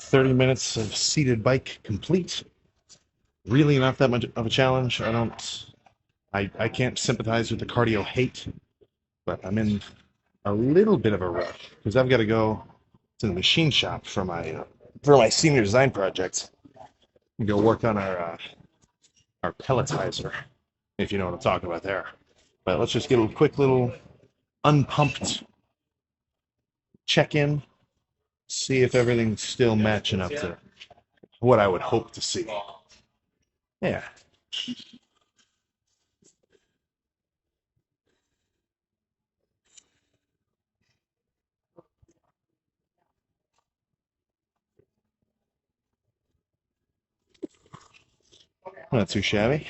30 minutes of seated bike complete. Really not that much of a challenge. I can't sympathize with the cardio hate, but I'm in a little bit of a rush because I've got to go to the machine shop for my senior design project and go work on our pelletizer, if you know what I'm talking about there. But let's just get a quick little unpumped check in, see if everything's still matching up to what I would hope to see. Yeah. Not too shabby.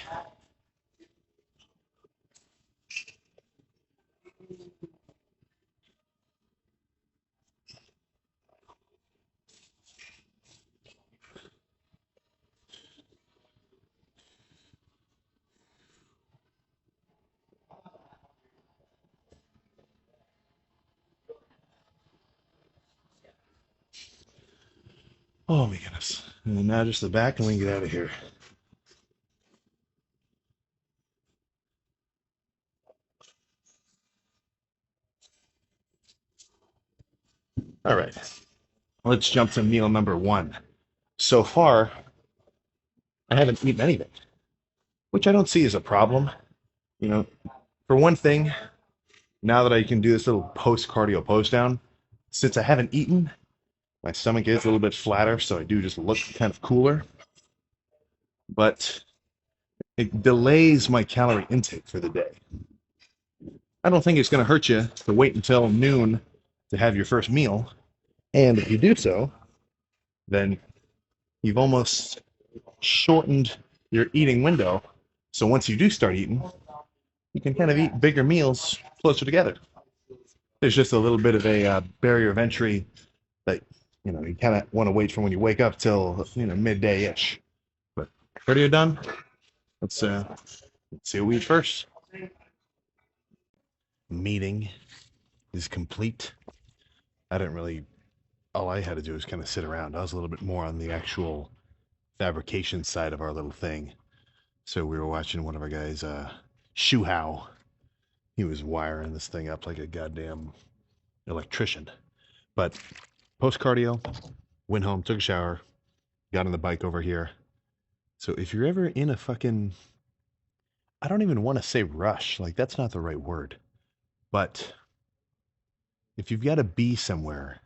Oh my goodness. And now just the back and we can get out of here. All right. Let's jump to meal number one. So far, I haven't eaten anything, which I don't see as a problem. You know, for one thing, now that I can do this little post cardio post down, since I haven't eaten, my stomach is a little bit flatter, so I do just look kind of cooler. But it delays my calorie intake for the day. I don't think it's going to hurt you to wait until noon to have your first meal. And if you do so, then you've almost shortened your eating window. So once you do start eating, you can kind of eat bigger meals closer together. There's just a little bit of a barrier of entry that you kind of want to wait from when you wake up till midday-ish. But after you're done, let's see what we eat first. Meeting is complete. I didn't really. All I had to do was kind of sit around. I was a little bit more on the actual fabrication side of our little thing. So we were watching one of our guys, Shu Hao. He was wiring this thing up like a goddamn electrician. But post cardio, went home, took a shower, got on the bike over here. So if you're ever in a fucking, I don't even want to say rush, like that's not the right word. But if you've got to be somewhere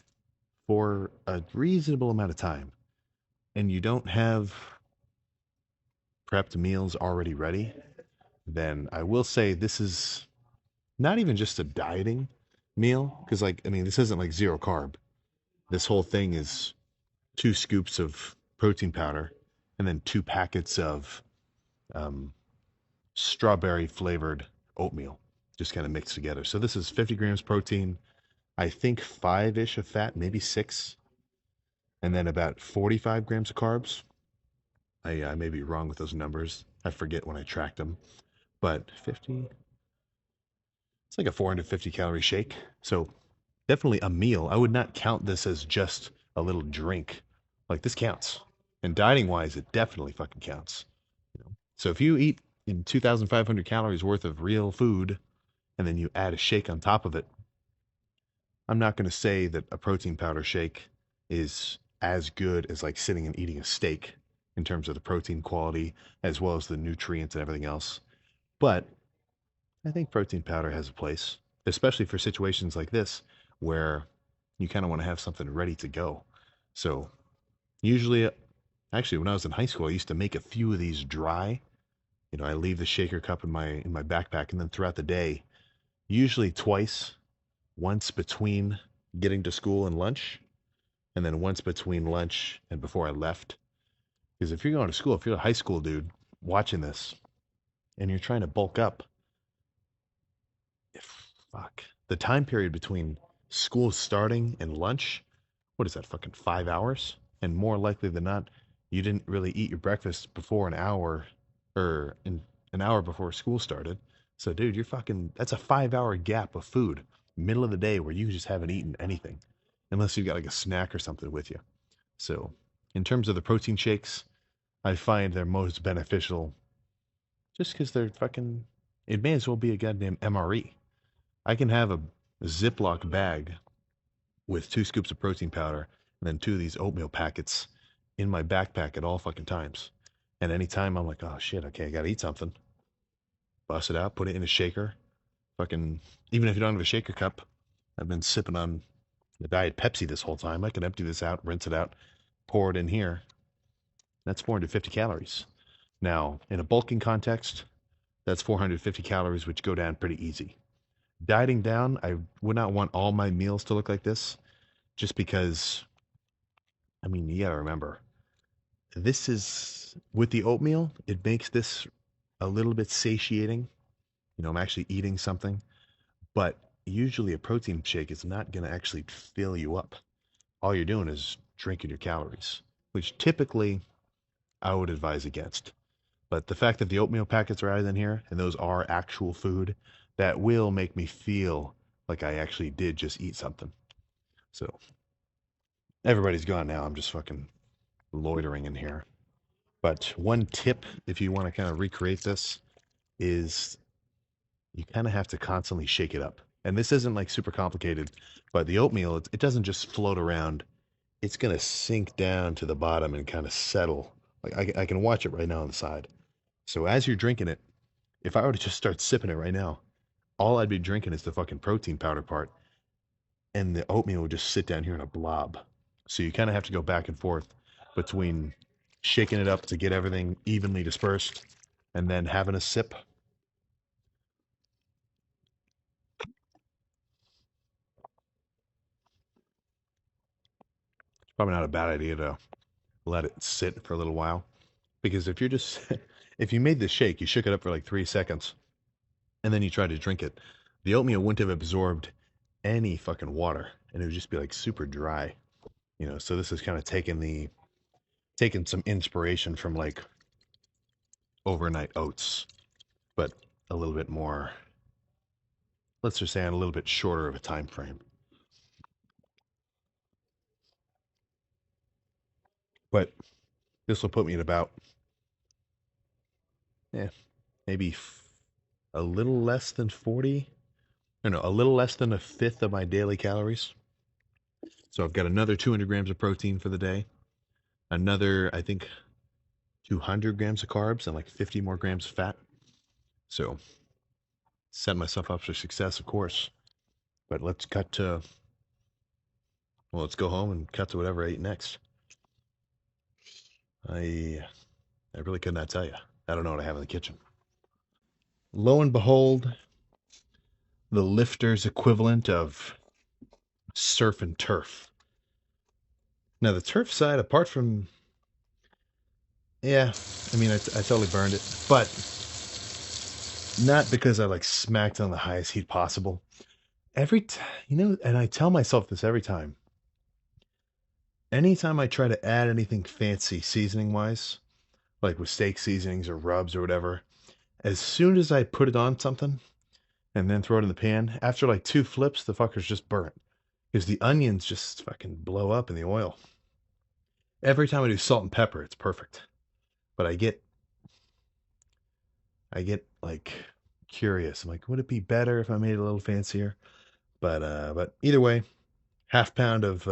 for a reasonable amount of time and you don't have prepped meals already ready, then I will say this is not even just a dieting meal. Because, this isn't like zero carb. This whole thing is 2 scoops of protein powder and then 2 packets of strawberry flavored oatmeal, just kind of mixed together. So this is 50 grams protein, I think 5-ish of fat, maybe 6, and then about 45 grams of carbs. I may be wrong with those numbers. I forget when I tracked them, but 50, it's like a 450 calorie shake. So definitely a meal. I would not count this as just a little drink. Like this counts. And dieting wise, it definitely fucking counts. So if you eat in 2,500 calories worth of real food and then you add a shake on top of it, I'm not going to say that a protein powder shake is as good as like sitting and eating a steak in terms of the protein quality as well as the nutrients and everything else. But I think protein powder has a place, especially for situations like this where you kind of want to have something ready to go. So usually, actually, when I was in high school, I used to make a few of these dry. I leave the shaker cup in my backpack, and then throughout the day, usually twice, once between getting to school and lunch, and then once between lunch and before I left. Because if you're going to school, if you're a high school dude watching this, and you're trying to bulk up, fuck, the time period between school starting and lunch, what is that, fucking 5 hours? And more likely than not, you didn't really eat your breakfast before an hour or an hour before school started. So, dude, that's a 5 hour gap of food, middle of the day where you just haven't eaten anything, unless you've got like a snack or something with you. So, In terms of the protein shakes, I find they're most beneficial just because they're fucking. It may as well be a goddamn MRE. I can have a Ziploc bag with 2 scoops of protein powder and then 2 of these oatmeal packets in my backpack at all fucking times. And anytime I'm like, oh shit, okay, I gotta eat something. Bust it out, put it in a shaker. Fucking, even if you don't have a shaker cup, I've been sipping on the Diet Pepsi this whole time. I can empty this out, rinse it out, pour it in here. That's 450 calories. Now, in a bulking context, that's 450 calories, which go down pretty easy. Dieting down, I would not want all my meals to look like this, just because, I mean, you gotta remember, this is, with the oatmeal, it makes this a little bit satiating. You know, I'm actually eating something, but usually a protein shake is not gonna actually fill you up. All you're doing is drinking your calories, which typically I would advise against. But the fact that the oatmeal packets are added in here, and those are actual food, that will make me feel like I actually did just eat something. So everybody's gone now. I'm just fucking loitering in here. But one tip, if you want to kind of recreate this, is you kind of have to constantly shake it up. And this isn't like super complicated, but the oatmeal, it doesn't just float around. It's going to sink down to the bottom and kind of settle. Like I can watch it right now on the side. So as you're drinking it, if I were to just start sipping it right now, all I'd be drinking is the fucking protein powder part, and the oatmeal would just sit down here in a blob. So you kind of have to go back and forth between shaking it up to get everything evenly dispersed and then having a sip. It's probably not a bad idea to let it sit for a little while, because if you're just if you made this shake, you shook it up for like 3 seconds, and then you tried to drink it, the oatmeal wouldn't have absorbed any fucking water, and it would just be like super dry. You know, so this is kind of taking some inspiration from like overnight oats, but a little bit more, let's just say on a little bit shorter of a time frame. But this will put me at about, yeah, maybe a little less than 40, or no, a little less than a fifth of my daily calories. So I've got another 200 grams of protein for the day, another, I think, 200 grams of carbs, and like 50 more grams of fat. So set myself up for success, of course. But let's cut to, well, let's go home and cut to whatever I eat next. I I really could not tell you. I don't know what I have in the kitchen. Lo and behold, the lifter's equivalent of surf and turf. Now, the turf side, apart from, yeah, I mean, I totally burned it, but not because I like smacked on the highest heat possible. You know, and I tell myself this every time. Anytime I try to add anything fancy seasoning wise, like with steak seasonings or rubs or whatever, as soon as I put it on something and then throw it in the pan, after like 2 flips, the fucker's just burnt. Because the onions just fucking blow up in the oil. Every time I do salt and pepper, it's perfect. But I get like curious. I'm like, would it be better if I made it a little fancier? But either way, half pound of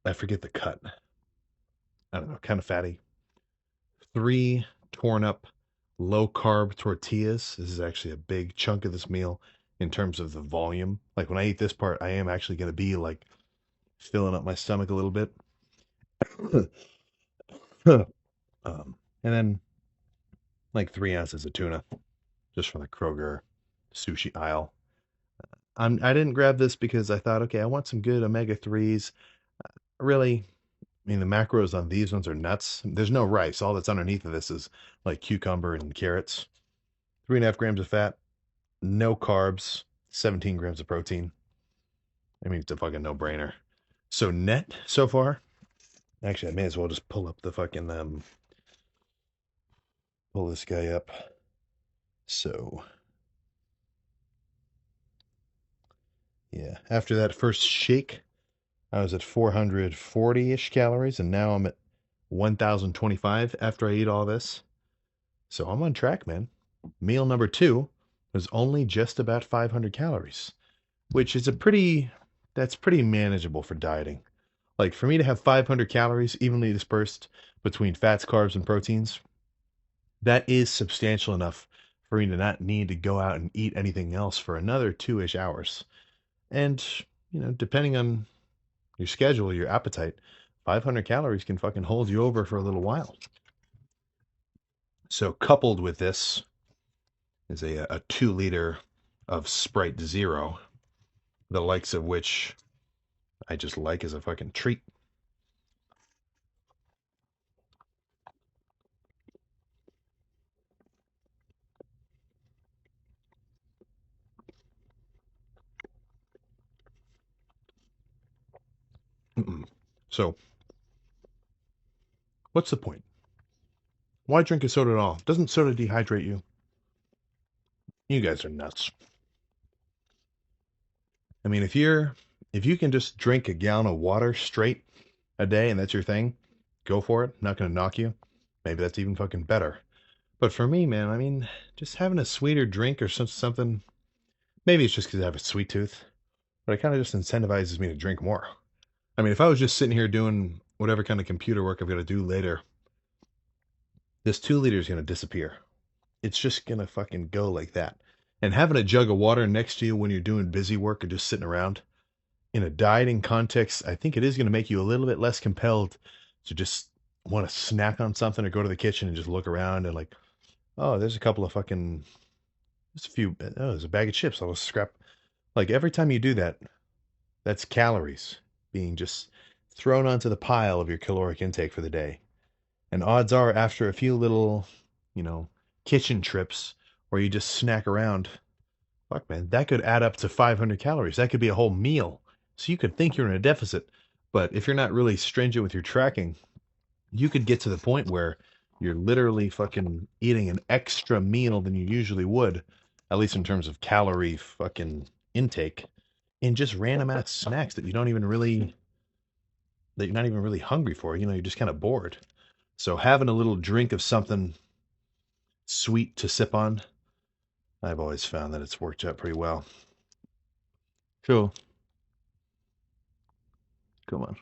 I forget the cut. I don't know, kind of fatty. 3 torn up low carb tortillas. This is actually a big chunk of this meal in terms of the volume. Like when I eat this part, I am actually going to be like filling up my stomach a little bit. And then like 3 ounces of tuna just from the Kroger sushi aisle. I didn't grab this because I thought, okay, I want some good omega 3s. Really, I mean, the macros on these ones are nuts. There's no rice. All that's underneath of this is like cucumber and carrots. 3.5 grams of fat, no carbs, 17 grams of protein. I mean, it's a fucking no brainer. So, net so far, actually, I may as well just pull up the fucking, pull this guy up. So, yeah, after that first shake, I was at 440-ish calories, and now I'm at 1,025 after I eat all this. So I'm on track, man. Meal number 2 was only just about 500 calories, which is that's pretty manageable for dieting. Like for me to have 500 calories evenly dispersed between fats, carbs, and proteins, that is substantial enough for me to not need to go out and eat anything else for another 2-ish hours. And, depending on your schedule, your appetite, 500 calories can fucking hold you over for a little while. So coupled with this is a 2 liter of Sprite Zero, the likes of which I just like as a fucking treat. Mm-mm. So, what's the point? Why drink a soda at all? Doesn't soda dehydrate you? You guys are nuts. I mean, if you can just drink a gallon of water straight a day and that's your thing, go for it. Not gonna knock you. Maybe that's even fucking better. But for me, man, I mean, just having a sweeter drink or something. Maybe it's just because I have a sweet tooth, but it kind of just incentivizes me to drink more. I mean, if I was just sitting here doing whatever kind of computer work I've got to do later, this 2 liter is gonna disappear. It's just gonna fucking go like that. And having a jug of water next to you when you're doing busy work or just sitting around in a dieting context, I think it is going to make you a little bit less compelled to just want to snack on something or go to the kitchen and just look around and like, oh, there's a couple of fucking, there's a few, oh, there's a bag of chips. I'll just scrap. Like every time you do that, that's calories being just thrown onto the pile of your caloric intake for the day. And odds are, after a few little, you know, kitchen trips where you just snack around, fuck, man, that could add up to 500 calories. That could be a whole meal. So you could think you're in a deficit, but if you're not really stringent with your tracking, you could get to the point where you're literally fucking eating an extra meal than you usually would, at least in terms of calorie fucking intake, in just random ass snacks that you're not even really hungry for. You're just kind of bored. So having a little drink of something sweet to sip on, I've always found that it's worked out pretty well. Cool. Come on.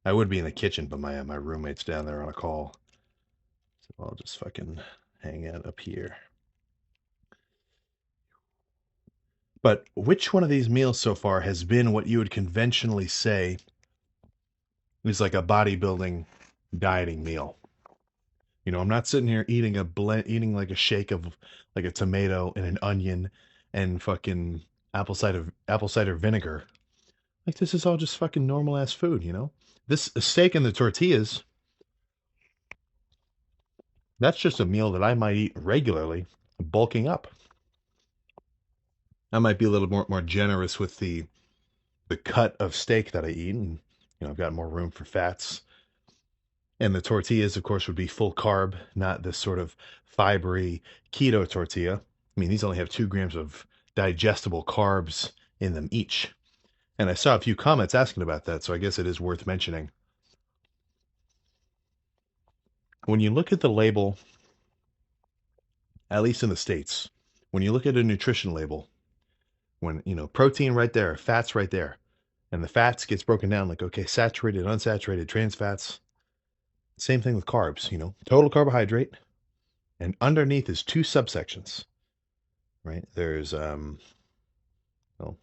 I would be in the kitchen, but my roommate's down there on a call. So I'll just fucking hang out up here. But which one of these meals so far has been what you would conventionally say is like a bodybuilding dieting meal? I'm not sitting here eating like a shake of like a tomato and an onion and fucking apple cider vinegar. Like this is all just fucking normal ass food. This steak and the tortillas, that's just a meal that I might eat regularly, bulking up. I might be a little more generous with the cut of steak that I eat, and I've got more room for fats. And the tortillas, of course, would be full carb, not this sort of fibery keto tortilla. I mean, these only have 2 grams of digestible carbs in them each. And I saw a few comments asking about that, so I guess it is worth mentioning. When you look at the label, at least in the States, when you look at a nutrition label, when, protein right there, fats right there, and the fats gets broken down like, okay, saturated, unsaturated, trans fats. Same thing with carbs, total carbohydrate. And underneath is 2 subsections, right? There's well,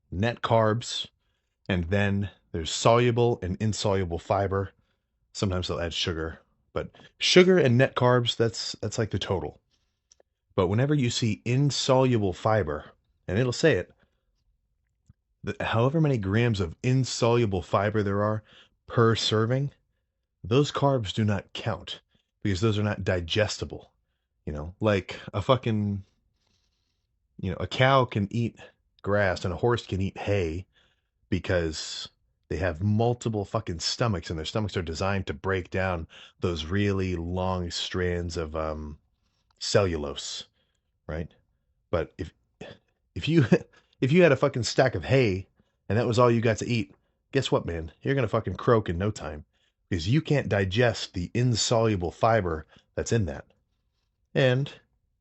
net carbs, and then there's soluble and insoluble fiber. Sometimes they'll add sugar, but sugar and net carbs, that's like the total. But whenever you see insoluble fiber, and it'll say it, however many grams of insoluble fiber there are per serving, those carbs do not count because those are not digestible. Like a fucking, a cow can eat grass and a horse can eat hay because they have multiple fucking stomachs and their stomachs are designed to break down those really long strands of cellulose, right? But if you If you had a fucking stack of hay and that was all you got to eat, guess what, man? You're gonna fucking croak in no time because you can't digest the insoluble fiber that's in that. And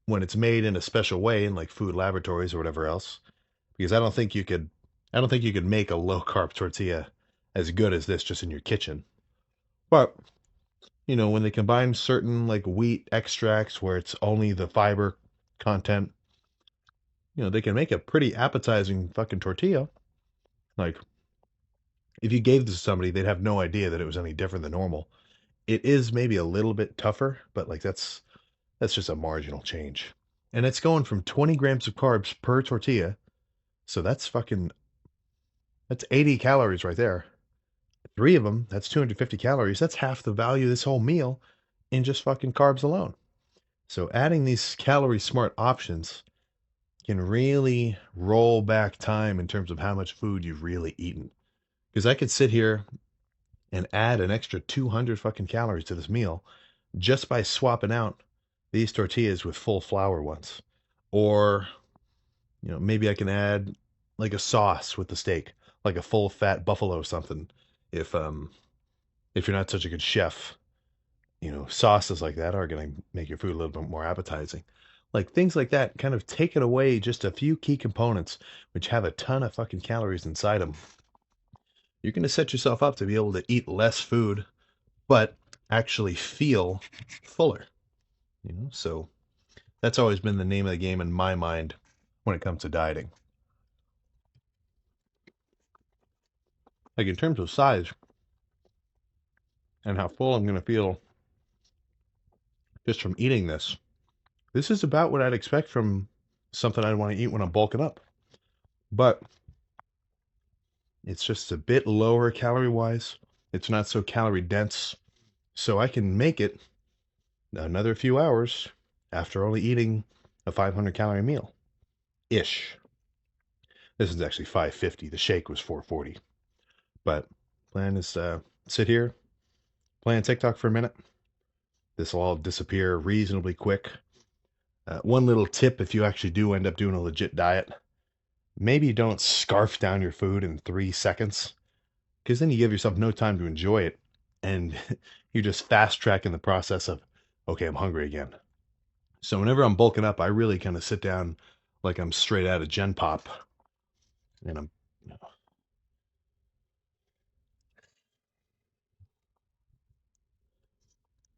when it's made in a special way in like food laboratories or whatever else, because I don't think you could make a low carb tortilla as good as this just in your kitchen. But when they combine certain like wheat extracts where it's only the fiber content, they can make a pretty appetizing fucking tortilla. Like if you gave this to somebody, they'd have no idea that it was any different than normal. It is maybe a little bit tougher, but like that's just a marginal change. And it's going from 20 grams of carbs per tortilla. So that's 80 calories right there. Three of them, that's 250 calories. That's half the value of this whole meal in just fucking carbs alone. So adding these calorie smart options can really roll back time in terms of how much food you've really eaten. Because I could sit here and add an extra 200 fucking calories to this meal just by swapping out these tortillas with full flour ones. Or, maybe I can add like a sauce with the steak, like a full fat buffalo or something. If you're not such a good chef, sauces like that are going to make your food a little bit more appetizing. Like things like that kind of take it away just a few key components which have a ton of fucking calories inside them. You're going to set yourself up to be able to eat less food, but actually feel fuller. So that's always been the name of the game in my mind when it comes to dieting. Like in terms of size and how full I'm going to feel just from eating this is about what I'd expect from something I'd want to eat when I'm bulking up. But it's just a bit lower calorie wise. It's not so calorie dense. So I can make it another few hours after only eating a 500 calorie meal ish. This is actually 550. The shake was 440. But plan is sit here, play on TikTok for a minute. This will all disappear reasonably quick. One little tip if you actually do end up doing a legit diet, maybe don't scarf down your food in 3 seconds, because then you give yourself no time to enjoy it, and you're just fast tracking the process of, okay, I'm hungry again. So whenever I'm bulking up, I really kind of sit down like I'm straight out of Gen Pop, and I'm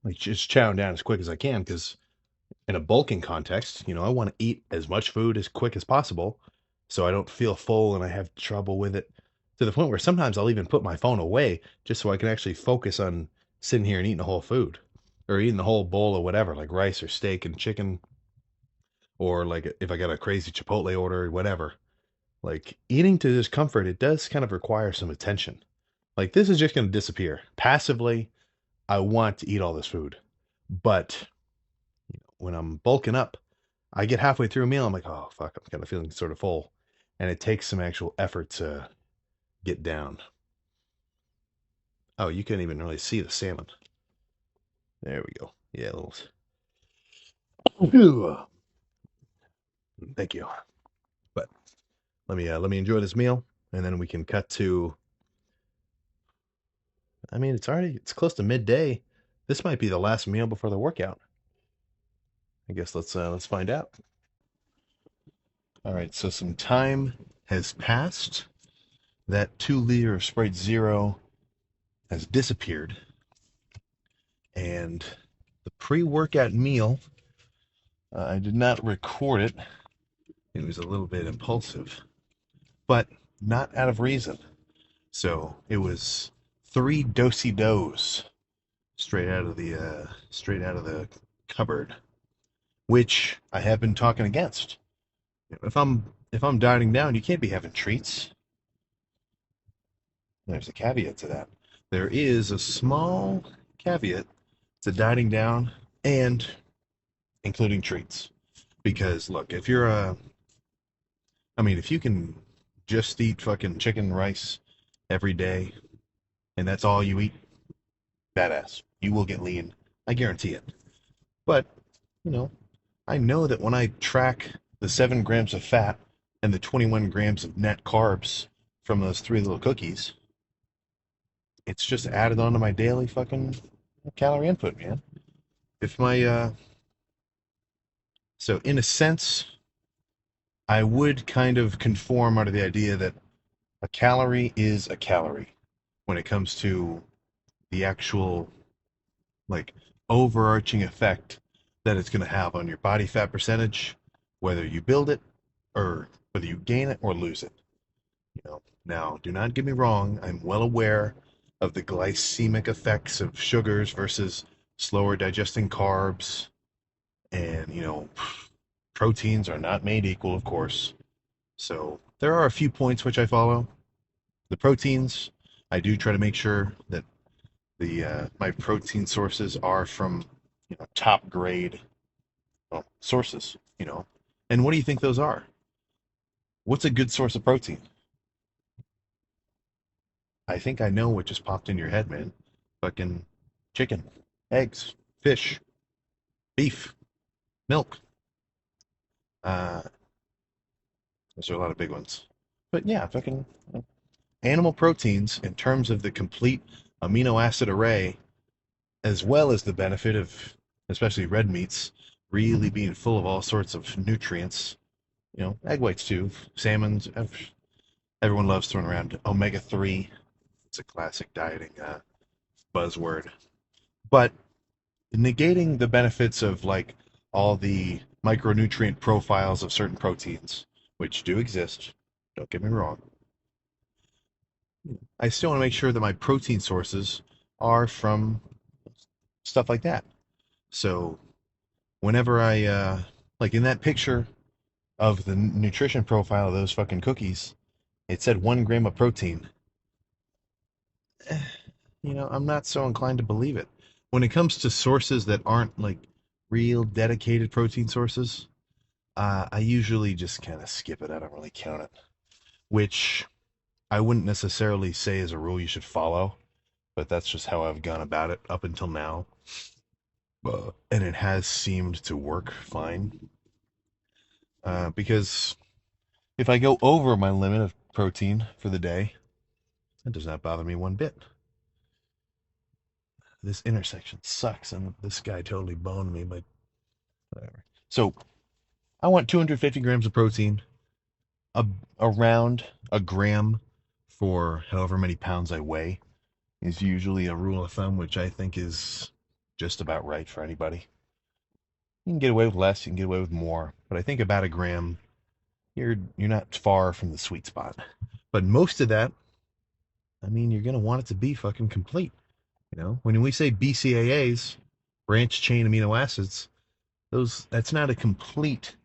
like just chowing down as quick as I can, because in a bulking context, I want to eat as much food as quick as possible so I don't feel full and I have trouble with it to the point where sometimes I'll even put my phone away just so I can actually focus on sitting here and eating the whole food or eating the whole bowl of whatever, like rice or steak and chicken, or like if I got a crazy Chipotle order or whatever. Like eating to discomfort, it does kind of require some attention. Like this is just going to disappear. Passively, I want to eat all this food. But when I'm bulking up, I get halfway through a meal, I'm like, oh, fuck, I'm kind of feeling sort of full. And it takes some actual effort to get down. Oh, you can't even really see the salmon. There we go. Yeah, a little. Thank you. But let me enjoy this meal, and then we can cut to. I mean, it's close to midday. This might be the last meal before the workout. I guess let's find out. All right, so some time has passed. That 2 liter of Sprite Zero has disappeared, and the pre-workout meal, I did not record it. It was a little bit impulsive, but not out of reason. So it was 3 do-si-dos straight out of the cupboard, which I have been talking against. If I'm dieting down, you can't be having treats. There's a caveat to that. There is a small caveat to dieting down and including treats. Because look, if you can just eat fucking chicken rice every day and that's all you eat, badass. You will get lean. I guarantee it. But, you know, I know that when I track the 7 grams of fat and the 21 grams of net carbs from those three little cookies, it's just added onto my daily fucking calorie input, man. If my So in a sense, I would kind of conform under the idea that a calorie is a calorie when it comes to the actual like overarching effect that it's going to have on your body fat percentage, whether you build it or whether you gain it or lose it. Now, do not get me wrong. I'm well aware of the glycemic effects of sugars versus slower digesting carbs, and proteins are not made equal, of course. So there are a few points which I follow. The proteins, I do try to make sure that the my protein sources are from top grade sources. And what do you think those are? What's a good source of protein? I think I know what just popped in your head, man. Fucking chicken, eggs, fish, beef, milk. Uh, those are a lot of big ones. But yeah, fucking animal proteins in terms of the complete amino acid array, as well as the benefit of especially red meats really being full of all sorts of nutrients. Egg whites too, salmons. Everyone loves throwing around omega-3. It's a classic dieting buzzword. But negating the benefits of like all the micronutrient profiles of certain proteins, which do exist, don't get me wrong, I still want to make sure that my protein sources are from stuff like that. So whenever I like in that picture of the nutrition profile of those fucking cookies, it said 1 gram of protein. I'm not so inclined to believe it. When it comes to sources that aren't like real dedicated protein sources, I usually just kind of skip it. I don't really count it, which I wouldn't necessarily say is a rule you should follow, but that's just how I've gone about it up until now. And it has seemed to work fine. Because if I go over my limit of protein for the day, that does not bother me one bit. This intersection sucks, and this guy totally boned me, but whatever. So I want 250 grams of protein, around a gram for however many pounds I weigh is usually a rule of thumb, which I think is just about right for anybody. You can get away with less, you can get away with more, but I think about a gram, you're not far from the sweet spot. But most of that, I mean, you're gonna want it to be fucking complete. When we say BCAAs, branch chain amino acids, that's not a complete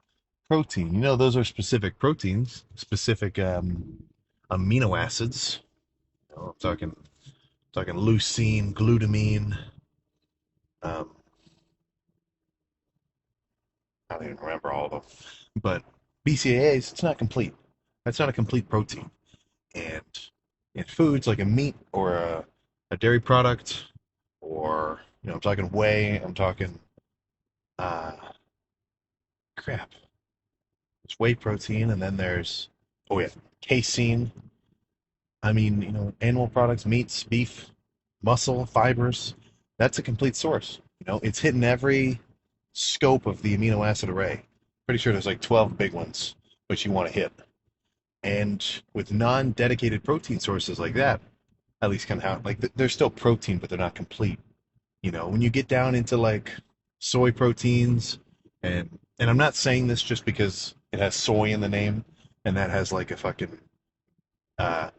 protein. Those are specific proteins, specific amino acids. I'm talking leucine, glutamine. Um, I don't even remember all of them, but BCAAs, it's not complete. That's not a complete protein. And in foods like a meat or a dairy product, or I'm talking whey, I'm talking uh, crap. There's whey protein, and then there's oh yeah, casein. I mean, animal products, meats, beef, muscle, fibers. That's a complete source. It's hitting every scope of the amino acid array. Pretty sure there's like 12 big ones which you want to hit. And with non-dedicated protein sources like that, at least kind of how like they're still protein, but they're not complete. When you get down into like soy proteins, and I'm not saying this just because it has soy in the name, and that has like a fucking uh,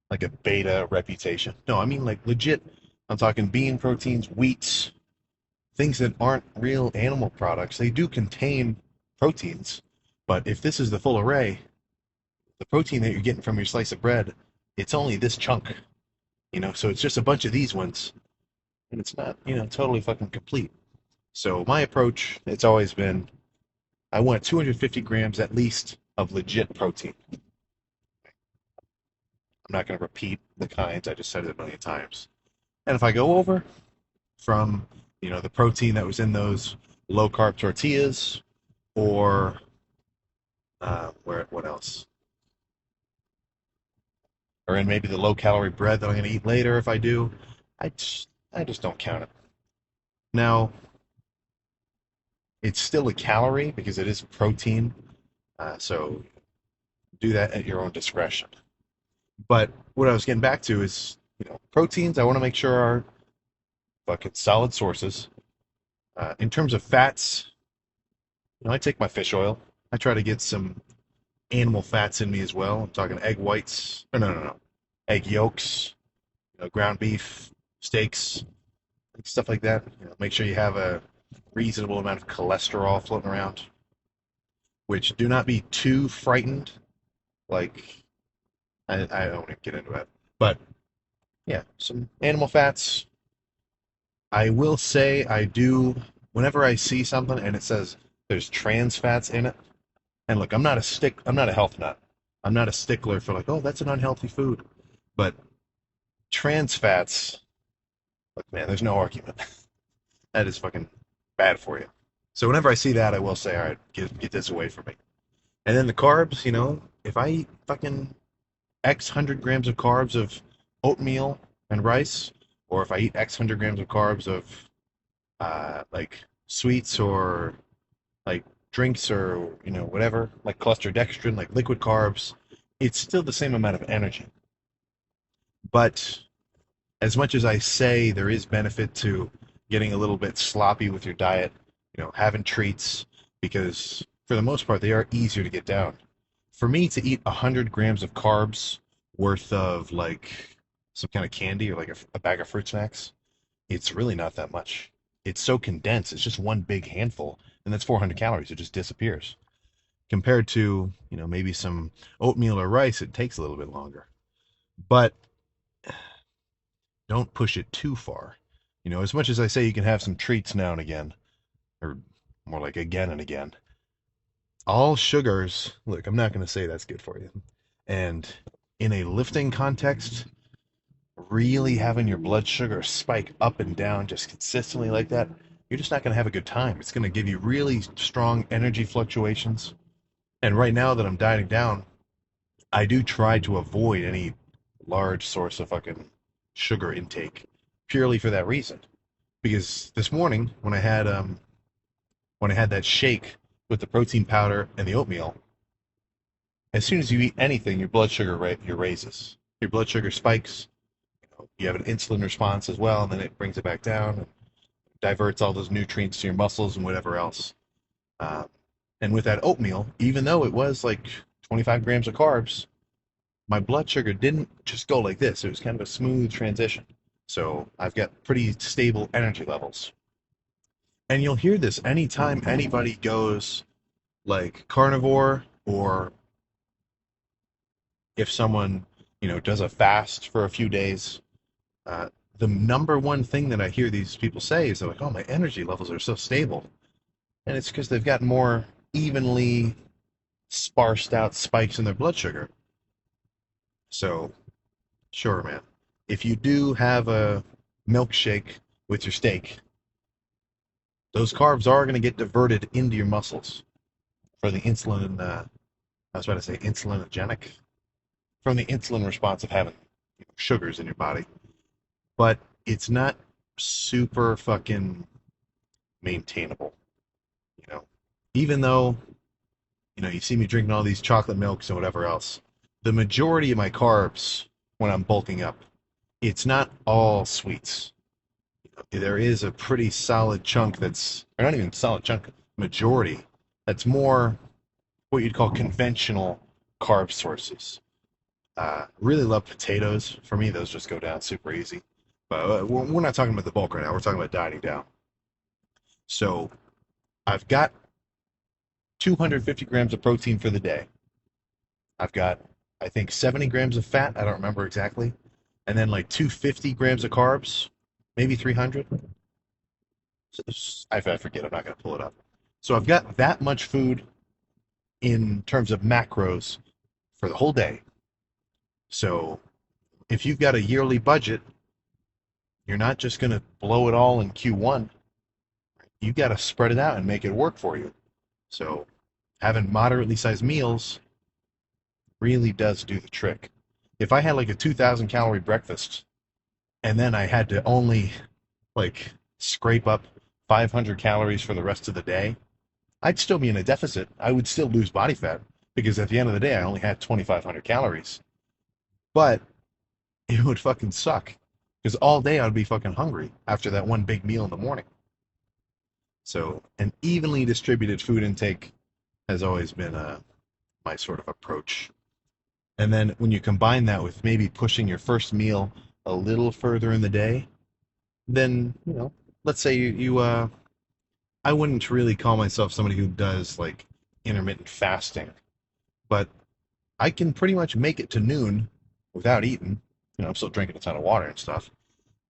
like a beta reputation. No, I mean like legit. I'm talking bean proteins, wheats, things that aren't real animal products. They do contain proteins, but if this is the full array, the protein that you're getting from your slice of bread, it's only this chunk. So it's just a bunch of these ones, and it's not, totally fucking complete. So my approach, it's always been, I want 250 grams at least of legit protein. I'm not going to repeat the kinds. I just said it a million times. And if I go over from, the protein that was in those low carb tortillas, or What else? Or in maybe the low calorie bread that I'm going to eat later if I do. I just don't count it. Now, it's still a calorie because it is protein, so do that at your own discretion. But what I was getting back to is, proteins I want to make sure are fucking solid sources. In terms of fats, I take my fish oil. I try to get some animal fats in me as well. I'm talking egg whites. No. Egg yolks, ground beef, steaks, stuff like that. Make sure you have a reasonable amount of cholesterol floating around, which do not be too frightened. Like, I don't want to get into it. But, yeah, some animal fats. I will say I do, whenever I see something and it says there's trans fats in it, and look, I'm not a health nut. I'm not a stickler for like, oh, that's an unhealthy food. But trans fats, look, man, there's no argument. That is fucking bad for you. So whenever I see that, I will say, all right, get this away from me. And then the carbs, if I eat fucking X hundred grams of carbs of oatmeal and rice, or if I eat X hundred grams of carbs of like sweets or like drinks or whatever, like cluster dextrin, like liquid carbs, it's still the same amount of energy. But as much as I say there is benefit to getting a little bit sloppy with your diet, having treats, because for the most part they are easier to get down. For me to eat 100 grams of carbs worth of like some kind of candy or like a bag of fruit snacks, it's really not that much. It's so condensed. It's just one big handful, and that's 400 calories. It just disappears. Compared to, maybe some oatmeal or rice, it takes a little bit longer. But don't push it too far. As much as I say you can have some treats now and again, or more like again and again, all sugars, look, I'm not going to say that's good for you. And in a lifting context, really having your blood sugar spike up and down just consistently like that, you're just not going to have a good time. It's going to give you really strong energy fluctuations. And right now that I'm dieting down, I do try to avoid any large source of fucking sugar intake purely for that reason. Because this morning when I had that shake with the protein powder and the oatmeal, as soon as you eat anything, your blood sugar raises. Your blood sugar spikes. You have an insulin response as well, and then it brings it back down and diverts all those nutrients to your muscles and whatever else. Um, and with that oatmeal, even though it was like 25 grams of carbs, my blood sugar didn't just go like this. It was kind of a smooth transition. So I've got pretty stable energy levels. And you'll hear this anytime anybody goes like carnivore, or if someone, does a fast for a few days. The number one thing that I hear these people say is they're like, oh, my energy levels are so stable. And it's because they've got more evenly sparsed out spikes in their blood sugar. So, sure, man. If you do have a milkshake with your steak, those carbs are going to get diverted into your muscles for the insulin. I was about to say insulinogenic, from the insulin response of having sugars in your body. But it's not super fucking maintainable. You know, Even though you see me drinking all these chocolate milks and whatever else, the majority of my carbs when I'm bulking up, it's not all sweets. There is a pretty solid chunk that's, or not even solid chunk, majority that's more what you'd call conventional carb sources. Really love potatoes. For me, those just go down super easy. But we're not talking about the bulk right now. We're talking about dieting down. So I've got 250 grams of protein for the day. I've got, I think, 70 grams of fat. I don't remember exactly. And then like 250 grams of carbs, maybe 300. I forget. I'm not going to pull it up. So I've got that much food in terms of macros for the whole day. So if you've got a yearly budget, you're not just going to blow it all in Q1. You've got to spread it out and make it work for you. So having moderately sized meals really does do the trick. If I had like a 2,000 calorie breakfast and then I had to only like scrape up 500 calories for the rest of the day, I'd still be in a deficit. I would still lose body fat because at the end of the day, I only had 2,500 calories. But it would fucking suck because all day I'd be fucking hungry after that one big meal in the morning. So an evenly distributed food intake has always been my sort of approach. And then when you combine that with maybe pushing your first meal a little further in the day, then, let's say I wouldn't really call myself somebody who does like intermittent fasting, but I can pretty much make it to noon without eating. I'm still drinking a ton of water and stuff,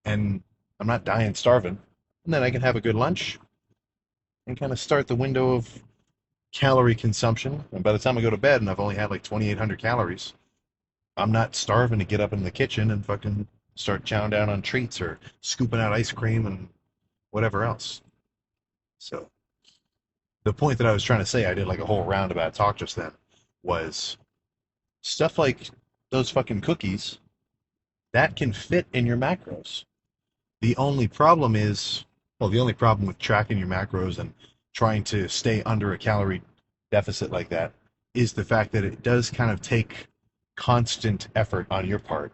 and I'm not dying starving. And then I can have a good lunch and kind of start the window of calorie consumption. And by the time I go to bed and I've only had like 2,800 calories, I'm not starving to get up in the kitchen and fucking start chowing down on treats or scooping out ice cream and whatever else. So the point that I was trying to say, I did like a whole roundabout talk just then, was stuff like those fucking cookies, that can fit in your macros. The only problem is, well, the only problem with tracking your macros and trying to stay under a calorie deficit like that is the fact that it does kind of take constant effort on your part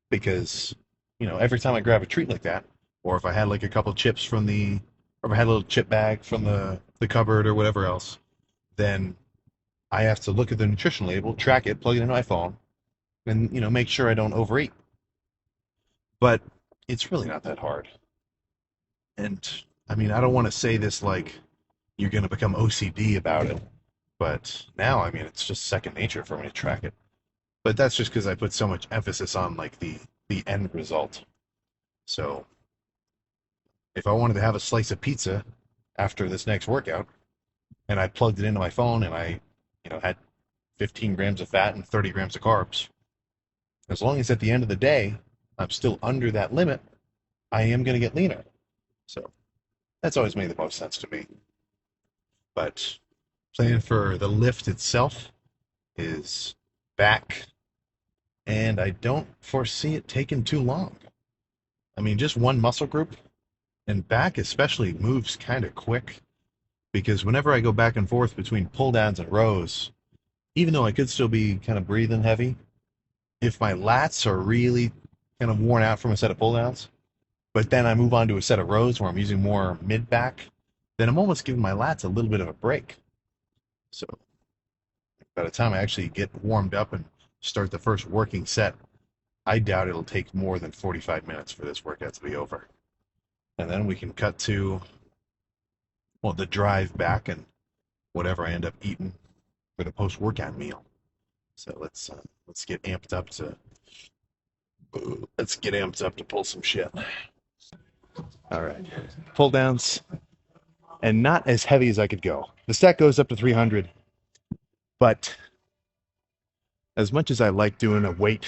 because, every time I grab a treat like that, or if I had like a couple chips or if I had a little chip bag from the cupboard or whatever else, then I have to look at the nutrition label, track it, plug it into my phone, and, make sure I don't overeat. But it's really not that hard. And I mean, I don't want to say this like you're going to become OCD about it, but now, I mean, it's just second nature for me to track it. But that's just because I put so much emphasis on like the end result. So if I wanted to have a slice of pizza after this next workout, and I plugged it into my phone, and I, had 15 grams of fat and 30 grams of carbs, as long as at the end of the day I'm still under that limit, I am going to get leaner. So that's always made the most sense to me. But planning for the lift itself is back, and I don't foresee it taking too long. I mean, just one muscle group, and back especially moves kind of quick because whenever I go back and forth between pull downs and rows, even though I could still be kind of breathing heavy, if my lats are really kind of worn out from a set of pull downs, but then I move on to a set of rows where I'm using more mid back, then I'm almost giving my lats a little bit of a break. So by the time I actually get warmed up and start the first working set, I doubt it'll take more than 45 minutes for this workout to be over. And then we can cut to, well, the drive back and whatever I end up eating for the post-workout meal. So let's get amped up to pull some shit. All right, pull downs, and not as heavy as I could go. The stack goes up to 300, but as much as I like doing a weight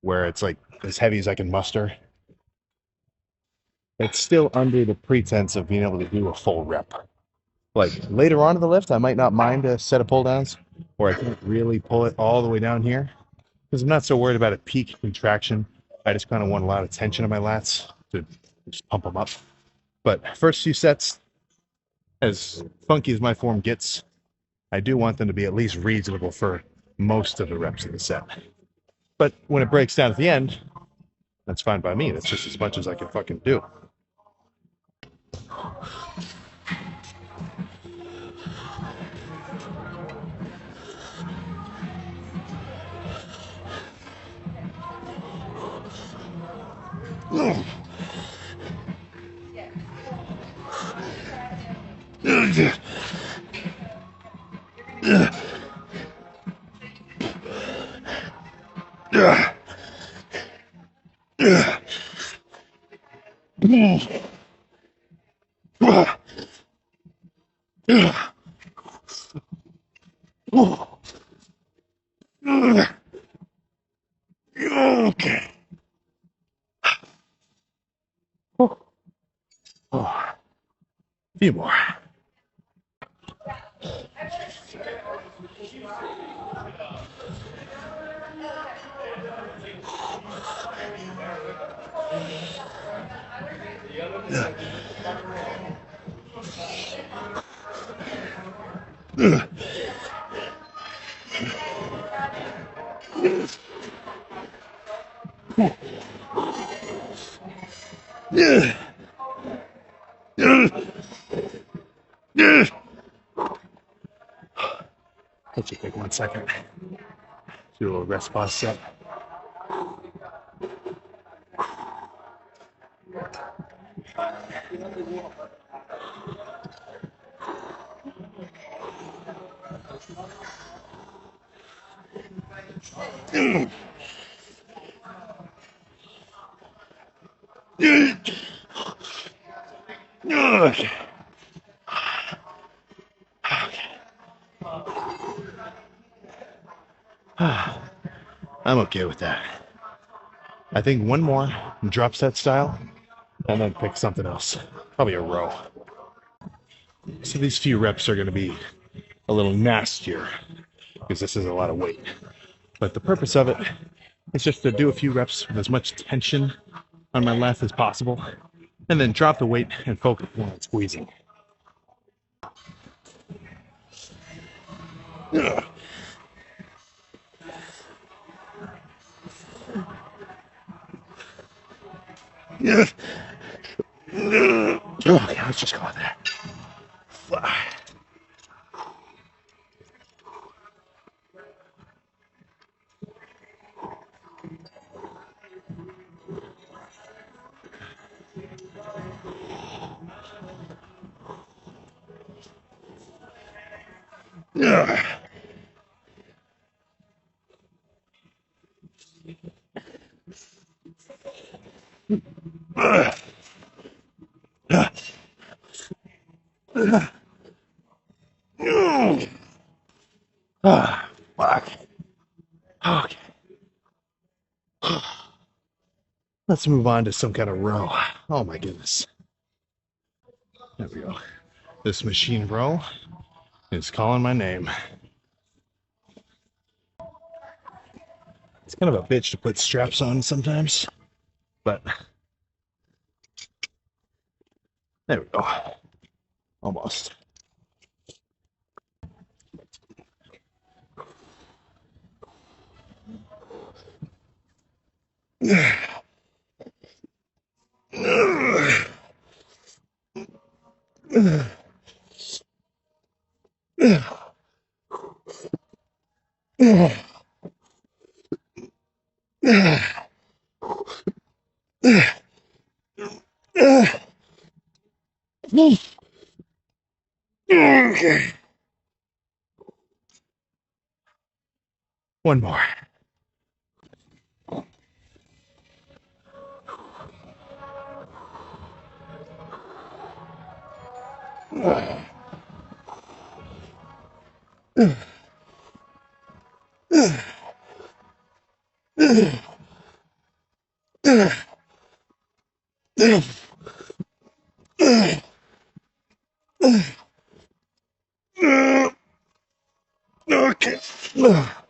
where it's like as heavy as I can muster, it's still under the pretense of being able to do a full rep. Like later on in the lift, I might not mind a set of pull downs where I can't really pull it all the way down here because I'm not so worried about a peak contraction. I just kind of want a lot of tension in my lats to just pump them up. But first few sets, as funky as my form gets, I do want them to be at least reasonable for most of the reps of the set. But when it breaks down at the end, that's fine by me. That's just as much as I can fucking do. Okay. A few more. Let's just take 1 second. Do a little rest pause set. Okay. I'm okay with that. I think one more drop set style and then pick something else. Probably a row. So these few reps are going to be a little nastier because this is a lot of weight. But the purpose of it is just to do a few reps with as much tension on my left as possible and then drop the weight and focus on squeezing. Okay, let's just go with that. Fuck. Okay. Let's move on to some kind of row. Oh my goodness. There we go. This machine row is calling my name. It's kind of a bitch to put straps on sometimes, but there we go. Almost. Okay. One more.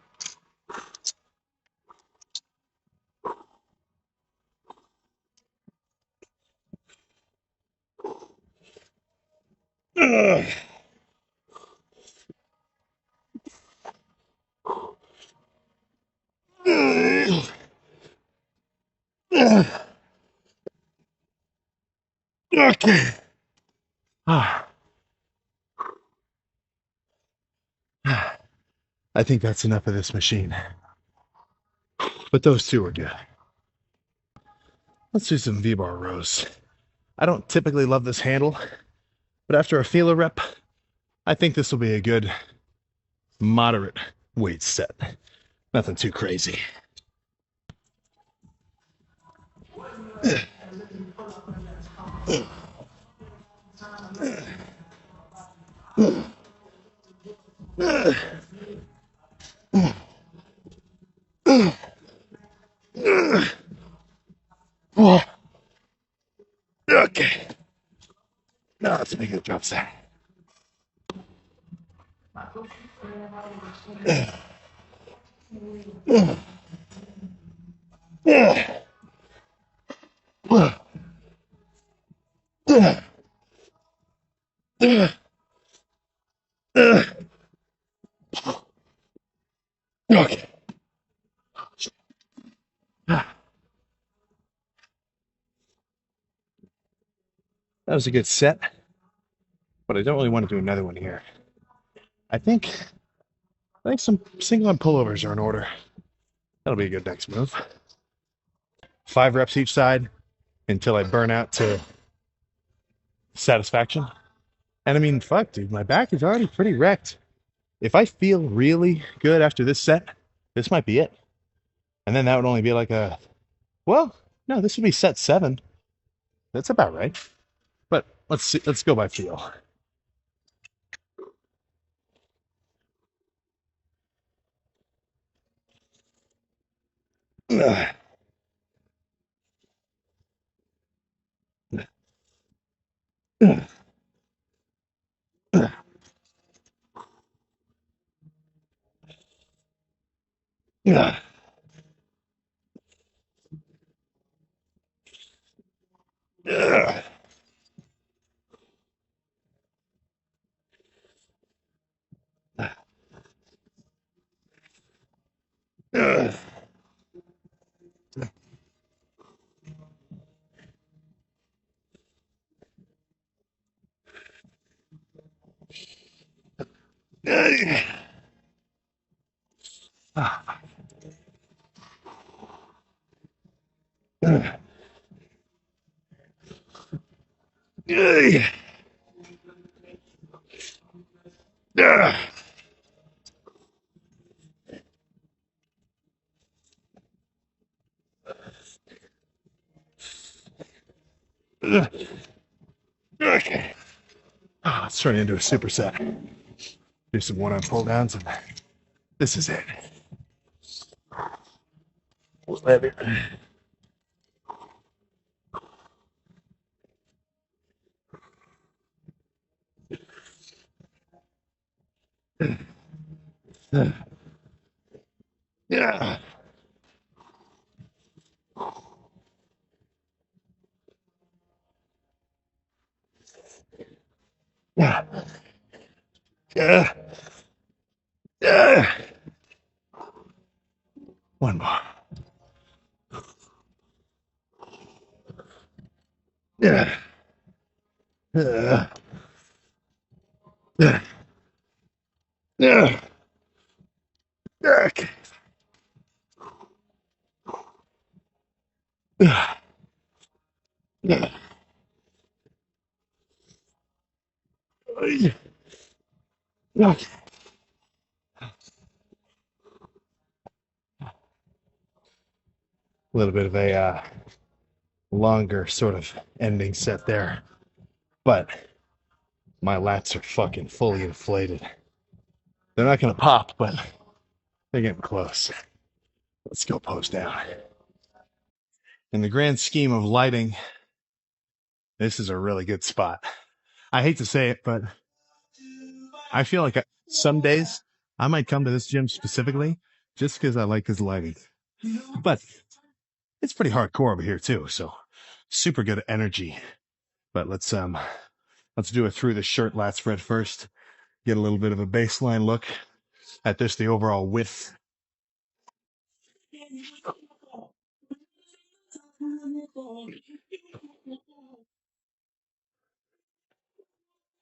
Okay. Okay. I think that's enough of this machine. But those two are good. Let's do some V-bar rows. I don't typically love this handle, but after a feeler rep, I think this will be a good, moderate weight set. Nothing too crazy. Okay. Now let's make a drop set. Okay. That was a good set, but I don't really want to do another one here. I think some single arm pullovers are in order. That'll be a good next move. 5 reps each side until I burn out to satisfaction. And I mean, fuck, dude, my back is already pretty wrecked. If I feel really good after this set, this might be it. And then that would only be like well, no, this would be set 7. That's about right. But let's see, let's go by feel. Ugh. Ugh. Ugh. Ugh. Ugh. Ugh. Okay. Let's turn it into a superset. Do some one-arm pull downs, and this is it. Heavier. Yeah. Yeah. Yeah. Yeah. One more. Yeah. Yeah. Yeah. Yeah. Okay. Yeah. Yeah. Okay. A little bit of a longer sort of ending set there, but my lats are fucking fully inflated. They're not gonna pop, but they're getting close. Let's go pose down. In the grand scheme of lighting, this is a really good spot. I hate to say it, but I feel like some days I might come to this gym specifically just because I like his lighting. But it's pretty hardcore over here too, so super good energy. But let's do a through the shirt lat spread first. Get a little bit of a baseline look at this, the overall width.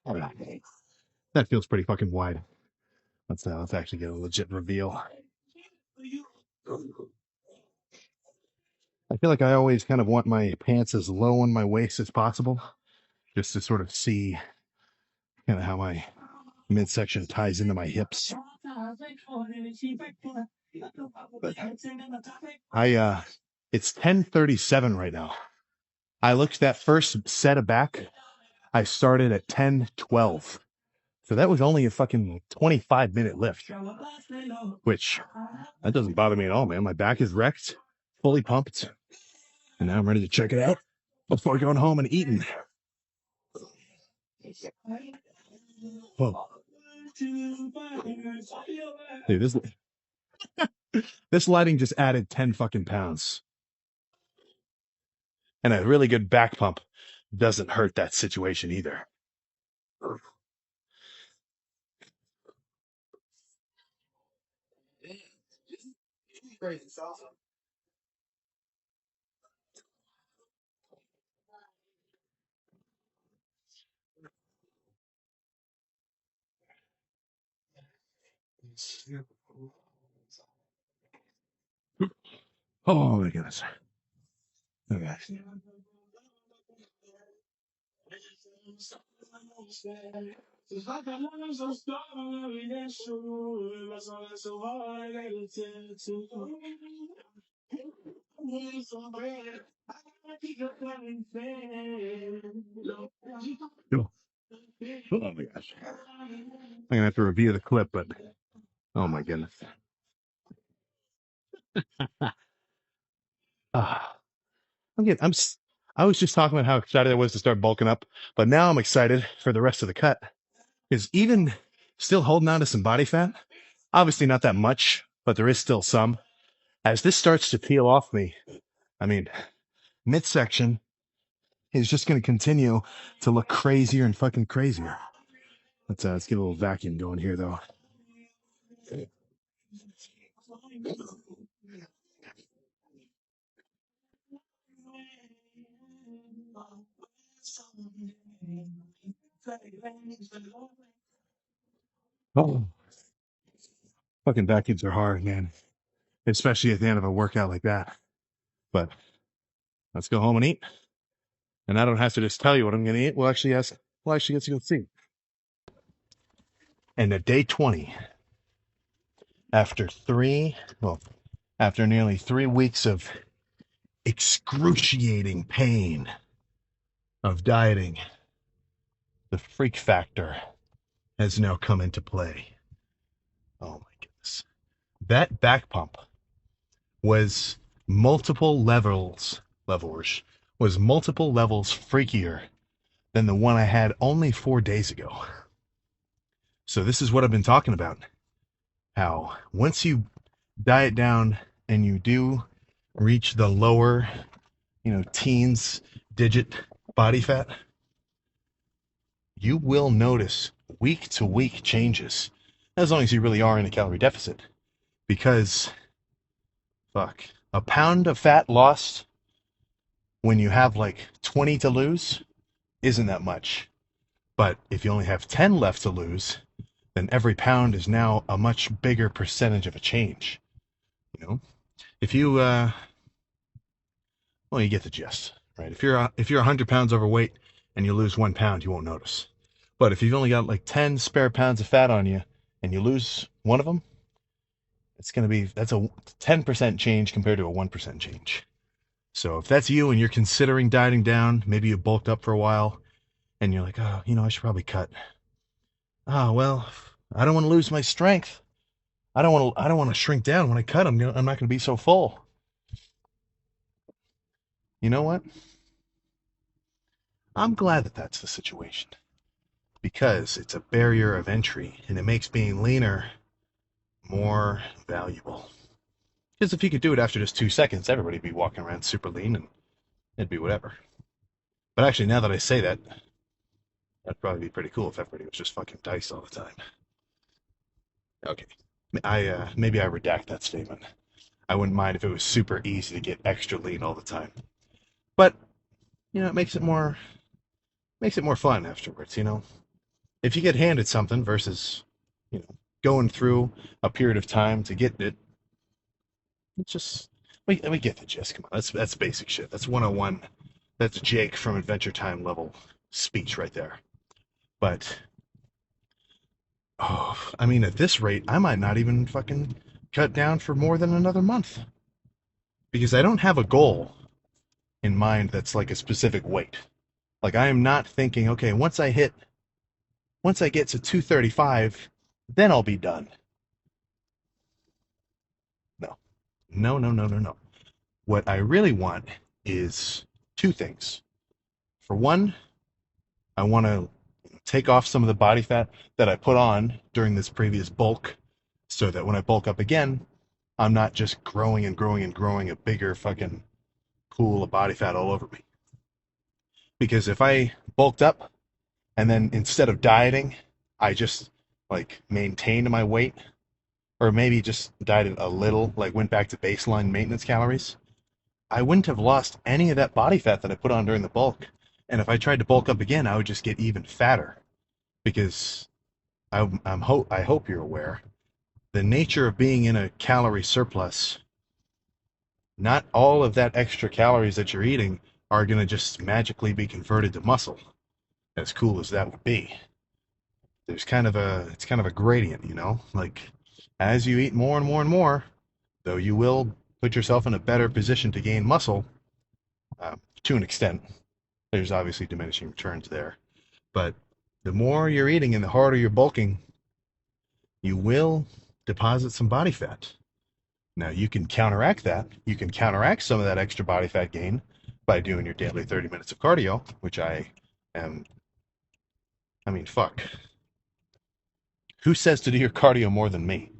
All right. That feels pretty fucking wide. Let's actually get a legit reveal. I feel like I always kind of want my pants as low on my waist as possible, just to sort of see kind of how my midsection ties into my hips. But it's 10:37 right now. I looked that first set of back. I started at 10:12. So that was only a fucking 25-minute lift, which that doesn't bother me at all, man. My back is wrecked, fully pumped, and now I'm ready to check it out before going home and eating. Whoa. Dude, this lighting just added 10 fucking pounds and a really good back pump. doesn't hurt that situation either. Oh my goodness. Okay. Oh, oh my gosh. I'm gonna have to review the clip, but oh my goodness. Ah, I was just talking about how excited I was to start bulking up, but now I'm excited for the rest of the cut. Because even still holding on to some body fat, obviously not that much, but there is still some. As this starts to peel off me, I mean, midsection is just going to continue to look crazier and fucking crazier. Let's get a little vacuum going here, though. Oh, fucking vacuums are hard, man, especially at the end of a workout like that. But let's go home and eat. And I don't have to just tell you what I'm going to eat. We'll actually get to go see. And at day 20, after after nearly 3 weeks of excruciating pain of dieting, the freak factor has now come into play. Oh my goodness. That back pump was multiple levels freakier than the one I had only 4 days ago. So this is what I've been talking about. How once you diet down and you do reach the lower, teens digit body fat, you will notice week to week changes, as long as you really are in a calorie deficit. Because, fuck, a pound of fat lost when you have like 20 to lose isn't that much. But if you only have 10 left to lose, then every pound is now a much bigger percentage of a change. If you, well, you get the gist, right? If you're 100 pounds overweight and you lose 1 pound, you won't notice. But if you've only got like 10 spare pounds of fat on you and you lose one of them, that's a 10% change compared to a 1% change. So if that's you and you're considering dieting down, maybe you bulked up for a while and you're like, oh, I should probably cut. Oh, well, I don't want to lose my strength. I don't want to shrink down when I cut. I'm not going to be so full. You know what? I'm glad that that's the situation, because it's a barrier of entry and it makes being leaner more valuable. Because if you could do it after just 2 seconds, everybody'd be walking around super lean and it'd be whatever. But actually, now that I say that, that'd probably be pretty cool if everybody was just fucking diced all the time. Okay. Maybe I redact that statement. I wouldn't mind if it was super easy to get extra lean all the time. But, it makes it more fun afterwards, If you get handed something versus, going through a period of time to get it, it's just we get the gist. Come on, that's basic shit. That's 101. That's Jake from Adventure Time level speech right there. But I mean, at this rate, I might not even fucking cut down for more than another month, because I don't have a goal in mind that's like a specific weight. Like, I am not thinking, okay, once I get to 235, then I'll be done. No, no, no, no, no, no. What I really want is two things. For one, I want to take off some of the body fat that I put on during this previous bulk, so that when I bulk up again, I'm not just growing and growing and growing a bigger fucking pool of body fat all over me. Because if I bulked up and then instead of dieting, I just like maintained my weight, or maybe just dieted a little, like went back to baseline maintenance calories, I wouldn't have lost any of that body fat that I put on during the bulk. And if I tried to bulk up again, I would just get even fatter because I hope you're aware the nature of being in a calorie surplus. Not all of that extra calories that you're eating are going to just magically be converted to muscle. As cool as that would be, there's it's kind of a gradient, you know? Like as you eat more and more and more, though you will put yourself in a better position to gain muscle to an extent. There's obviously diminishing returns there. But the more you're eating and the harder you're bulking, you will deposit some body fat. Now you can counteract that. You can counteract some of that extra body fat gain by doing your daily 30 minutes of cardio, which am, I mean, fuck. Who says to do your cardio more than me?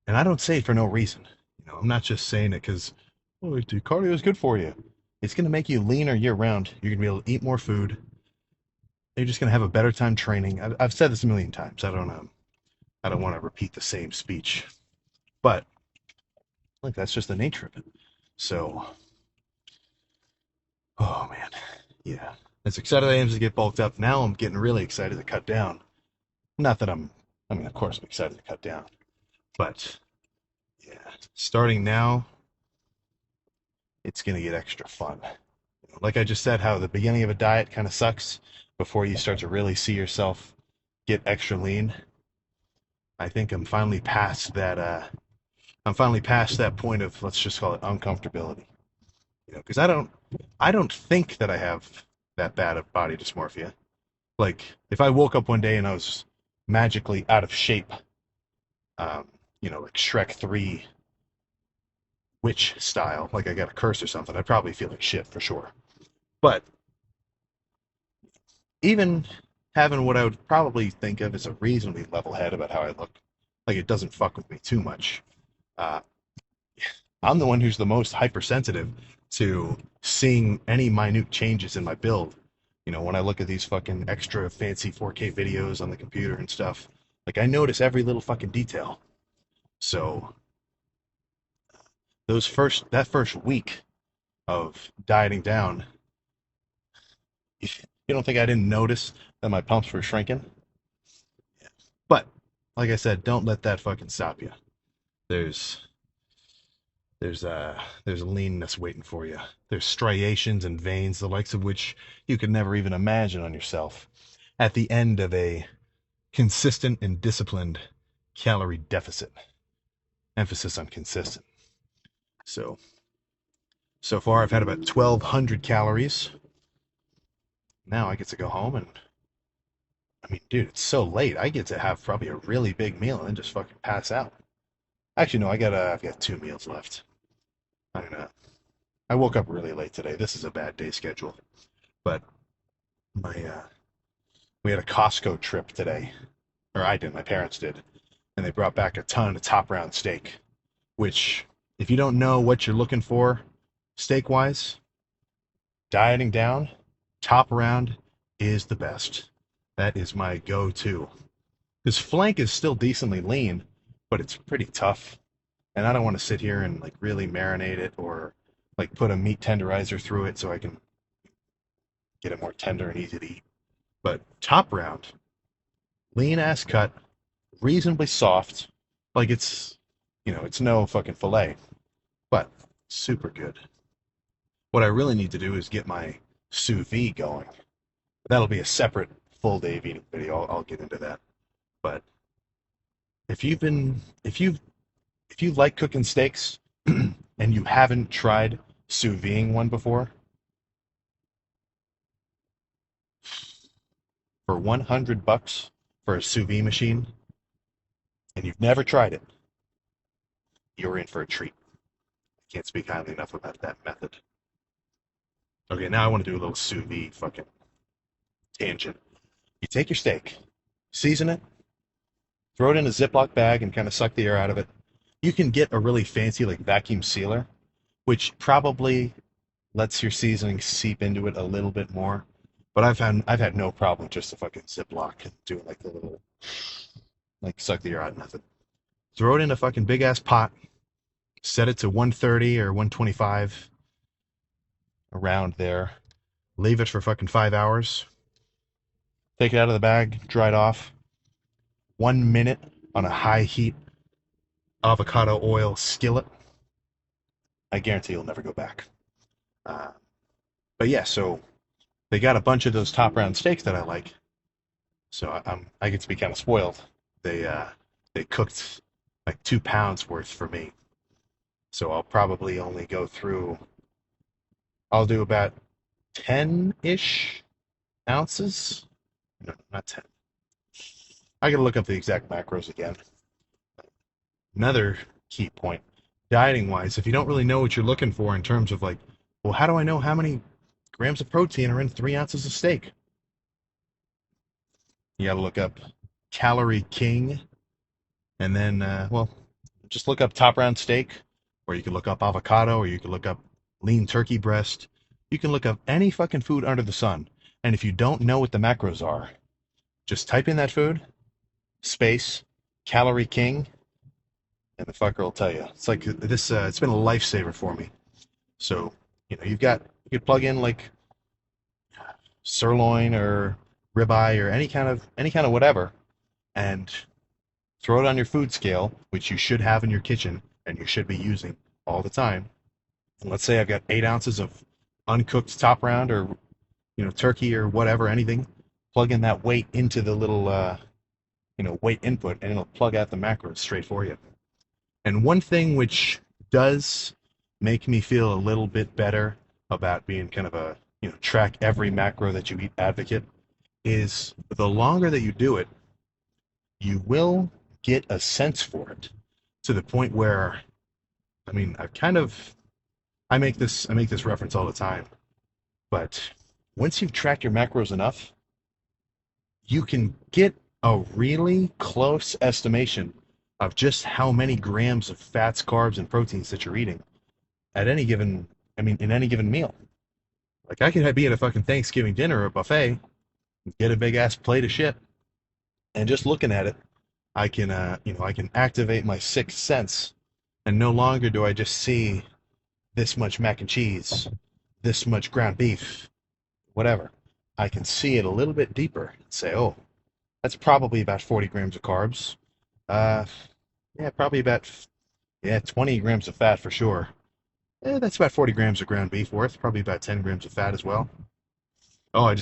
And I don't say it for no reason. You know, I'm not just saying it because, oh, dude, cardio is good for you. It's going to make you leaner year round. You're going to be able to eat more food. You're just going to have a better time training. I've said this a million times. I don't want to repeat the same speech, but like that's just the nature of it. So, oh man, yeah. As excited as I am to get bulked up, now I'm getting really excited to cut down. Not that I mean, of course I'm excited to cut down, but yeah, starting now, it's gonna get extra fun. Like I just said, how the beginning of a diet kind of sucks before you start to really see yourself get extra lean. I think I'm finally past that. I'm finally past that point of, let's just call it, uncomfortability. You know, because I don't think that I have that bad of body dysmorphia. Like if I woke up one day and I was magically out of shape, um, you know, like Shrek 3 witch style, like I got a curse or something, I'd probably feel like shit for sure. But even having what I would probably think of as a reasonably level head about how I look, like it doesn't fuck with me too much. Uh, I'm the one who's the most hypersensitive to seeing any minute changes in my build. You know, when I look at these fucking extra fancy 4K videos on the computer and stuff, like I notice every little fucking detail. So that first week of dieting down, you don't think I didn't notice that my pumps were shrinking? But like I said, don't let that fucking stop you. There's there's leanness waiting for you. There's striations and veins, the likes of which you could never even imagine on yourself at the end of a consistent and disciplined calorie deficit. Emphasis on consistent. So far I've had about 1,200 calories. Now I get to go home and, I mean, dude, it's so late. I get to have probably a really big meal and then just fucking pass out. Actually, no, I've got 2 meals left. I'm gonna. I woke up really late today. This is a bad day schedule, but my we had a Costco trip today, or I did. My parents did, and they brought back a ton of top round steak. Which, if you don't know what you're looking for, steak wise, dieting down, top round is the best. That is my go-to. Because flank is still decently lean, but it's pretty tough. And I don't want to sit here and like really marinate it or like put a meat tenderizer through it so I can get it more tender and easy to eat. But top round, lean ass cut, reasonably soft, like it's, you know, it's no fucking fillet, but super good. What I really need to do is get my sous vide going. That'll be a separate full day of eating video. I'll get into that. But if you like cooking steaks and you haven't tried sous videing one before, for $100 for a sous vide machine, and you've never tried it, you're in for a treat. I can't speak highly enough about that method. Okay, now I want to do a little sous vide fucking tangent. You take your steak, season it, throw it in a Ziploc bag and kind of suck the air out of it. You can get a really fancy like vacuum sealer, which probably lets your seasoning seep into it a little bit more. But I've had no problem just a fucking Ziploc and doing like the little like suck the air out method. Throw it in a fucking big ass pot, set it to 130 or 125 around there. Leave it for fucking 5 hours. Take it out of the bag, dry it off. 1 minute on a high heat avocado oil skillet. I guarantee you'll never go back. Uh, but yeah, so they got a bunch of those top round steaks that I like. So I get to be kind of spoiled. They cooked like 2 pounds worth for me. So I'll probably only go through. I'll do about 10-ish ounces. No, not 10. I gotta look up the exact macros again. Another key point, dieting wise, if you don't really know what you're looking for in terms of like, well, how do I know how many grams of protein are in 3 ounces of steak? You gotta look up Calorie King, and then, well, just look up top round steak, or you can look up avocado, or you can look up lean turkey breast. You can look up any fucking food under the sun. And if you don't know what the macros are, just type in that food, space, Calorie King, and the fucker will tell you. It's like this. It's been a lifesaver for me. So you could plug in like sirloin or ribeye or any kind of whatever, and throw it on your food scale, which you should have in your kitchen and you should be using all the time. And let's say I've got 8 ounces of uncooked top round or turkey or whatever, anything. Plug in that weight into the little weight input, and it'll plug out the macros straight for you. And one thing which does make me feel a little bit better about being kind of a track every macro that you eat advocate is the longer that you do it, you will get a sense for it to the point where, I mean, I make this reference all the time, but once you've tracked your macros enough, you can get a really close estimation of just how many grams of fats, carbs, and proteins that you're eating at any given, in any given meal. Like I could be at a fucking Thanksgiving dinner or a buffet, get a big ass plate of shit, and just looking at it, I can, I can activate my sixth sense, and no longer do I just see this much mac and cheese, this much ground beef, whatever. I can see it a little bit deeper and say, oh, that's probably about 40 grams of carbs. Yeah, probably about 20 grams of fat for sure. That's about 40 grams of ground beef worth. Probably about 10 grams of fat as well. Oh, I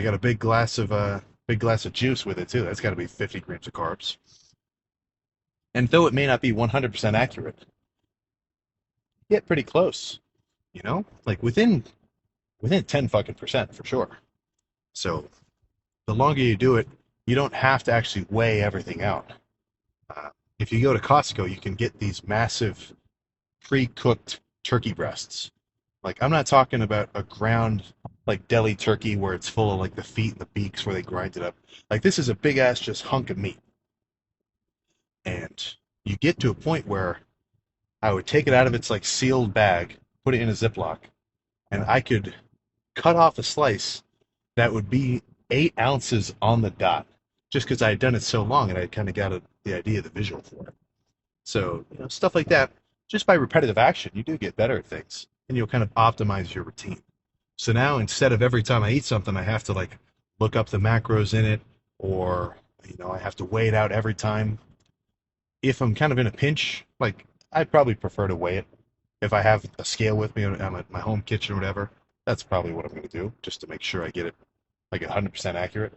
got a big glass of juice with it too. That's got to be 50 grams of carbs. And though it may not be 100% accurate, get pretty close. Like within 10 fucking percent for sure. So the longer you do it, you don't have to actually weigh everything out. If you go to Costco, you can get these massive pre-cooked turkey breasts. Like I'm not talking about a ground like deli turkey where it's full of like the feet and the beaks where they grind it up. Like this is a big ass just hunk of meat. And you get to a point where I would take it out of its like sealed bag, put it in a Ziploc, and I could cut off a slice that would be 8 ounces on the dot, just because I had done it so long and I kind of got the idea, the visual for it. So stuff like that, just by repetitive action, you do get better at things, and you'll kind of optimize your routine. So now instead of every time I eat something, I have to like look up the macros in it, or I have to weigh it out every time. If I'm kind of in a pinch, like I'd probably prefer to weigh it. If I have a scale with me, I'm at my home kitchen or whatever, that's probably what I'm going to do, just to make sure I get it like 100% accurate.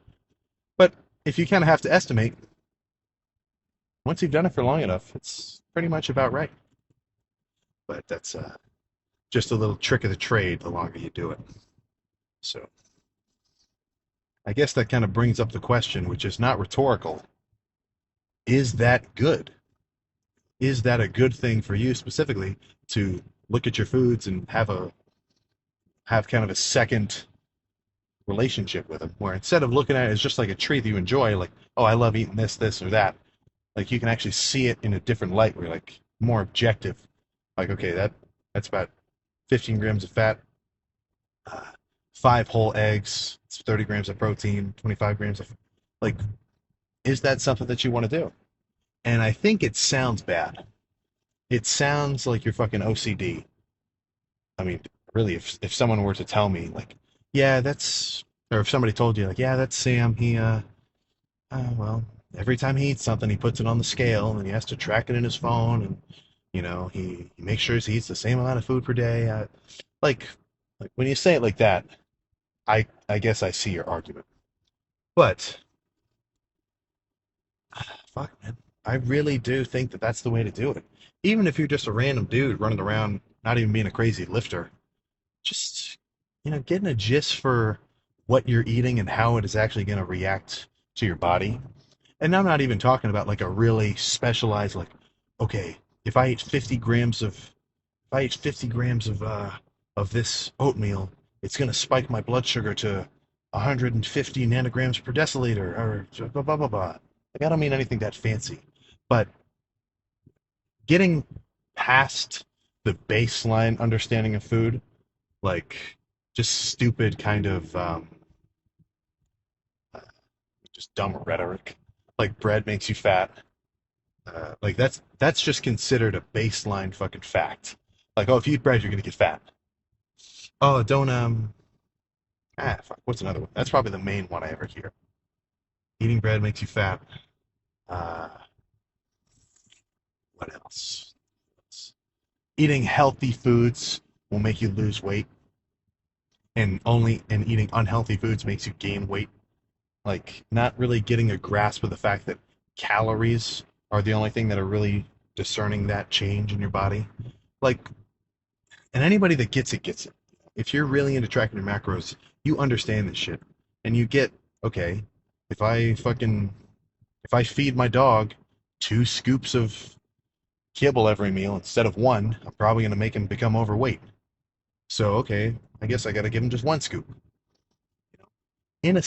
But if you kind of have to estimate, once you've done it for long enough, it's pretty much about right. But that's just a little trick of the trade the longer you do it. So I guess that kind of brings up the question, which is not rhetorical. Is that good? Is that a good thing for you specifically to look at your foods and have kind of a second relationship with them, where instead of looking at it as just like a treat that you enjoy, like, oh, I love eating this or that, like you can actually see it in a different light, where you're like more objective. Like, okay, that's about 15 grams of fat, uh, 5 whole eggs, it's 30 grams of protein, 25 grams of, like, is that something that you want to do? And I think it sounds bad. It sounds like you're fucking OCD. I mean, really, if someone were to tell me, like, yeah, that's, or if somebody told you, like, yeah, that's Sam, well, every time he eats something, he puts it on the scale and he has to track it in his phone and, he makes sure he eats the same amount of food per day. Like, like when you say it like that, I guess I see your argument. But fuck, man, I really do think that that's the way to do it. Even if you're just a random dude running around, not even being a crazy lifter, just getting a gist for what you're eating and how it is actually going to react to your body. And I'm not even talking about like a really specialized, like, okay, if I eat 50 grams of if I eat 50 grams of this oatmeal, it's going to spike my blood sugar to 150 nanograms per deciliter, or blah blah blah blah. Like, I don't mean anything that fancy, but getting past the baseline understanding of food, like just stupid kind of just dumb rhetoric, like bread makes you fat. Like that's just considered a baseline fucking fact. Like, oh, if you eat bread, you're gonna get fat. Oh, don't fuck. What's another one? That's probably the main one I ever hear. Eating bread makes you fat. Uh, what else? Eating healthy foods will make you lose weight, and eating unhealthy foods makes you gain weight. Like, not really getting a grasp of the fact that calories are the only thing that are really discerning that change in your body. Like, and anybody that gets it gets it. If you're really into tracking your macros, you understand this shit, and you get, okay, if I feed my dog 2 scoops of kibble every meal instead of one, I'm probably gonna make him become overweight. So okay, I guess I gotta give him just 1 scoop. In a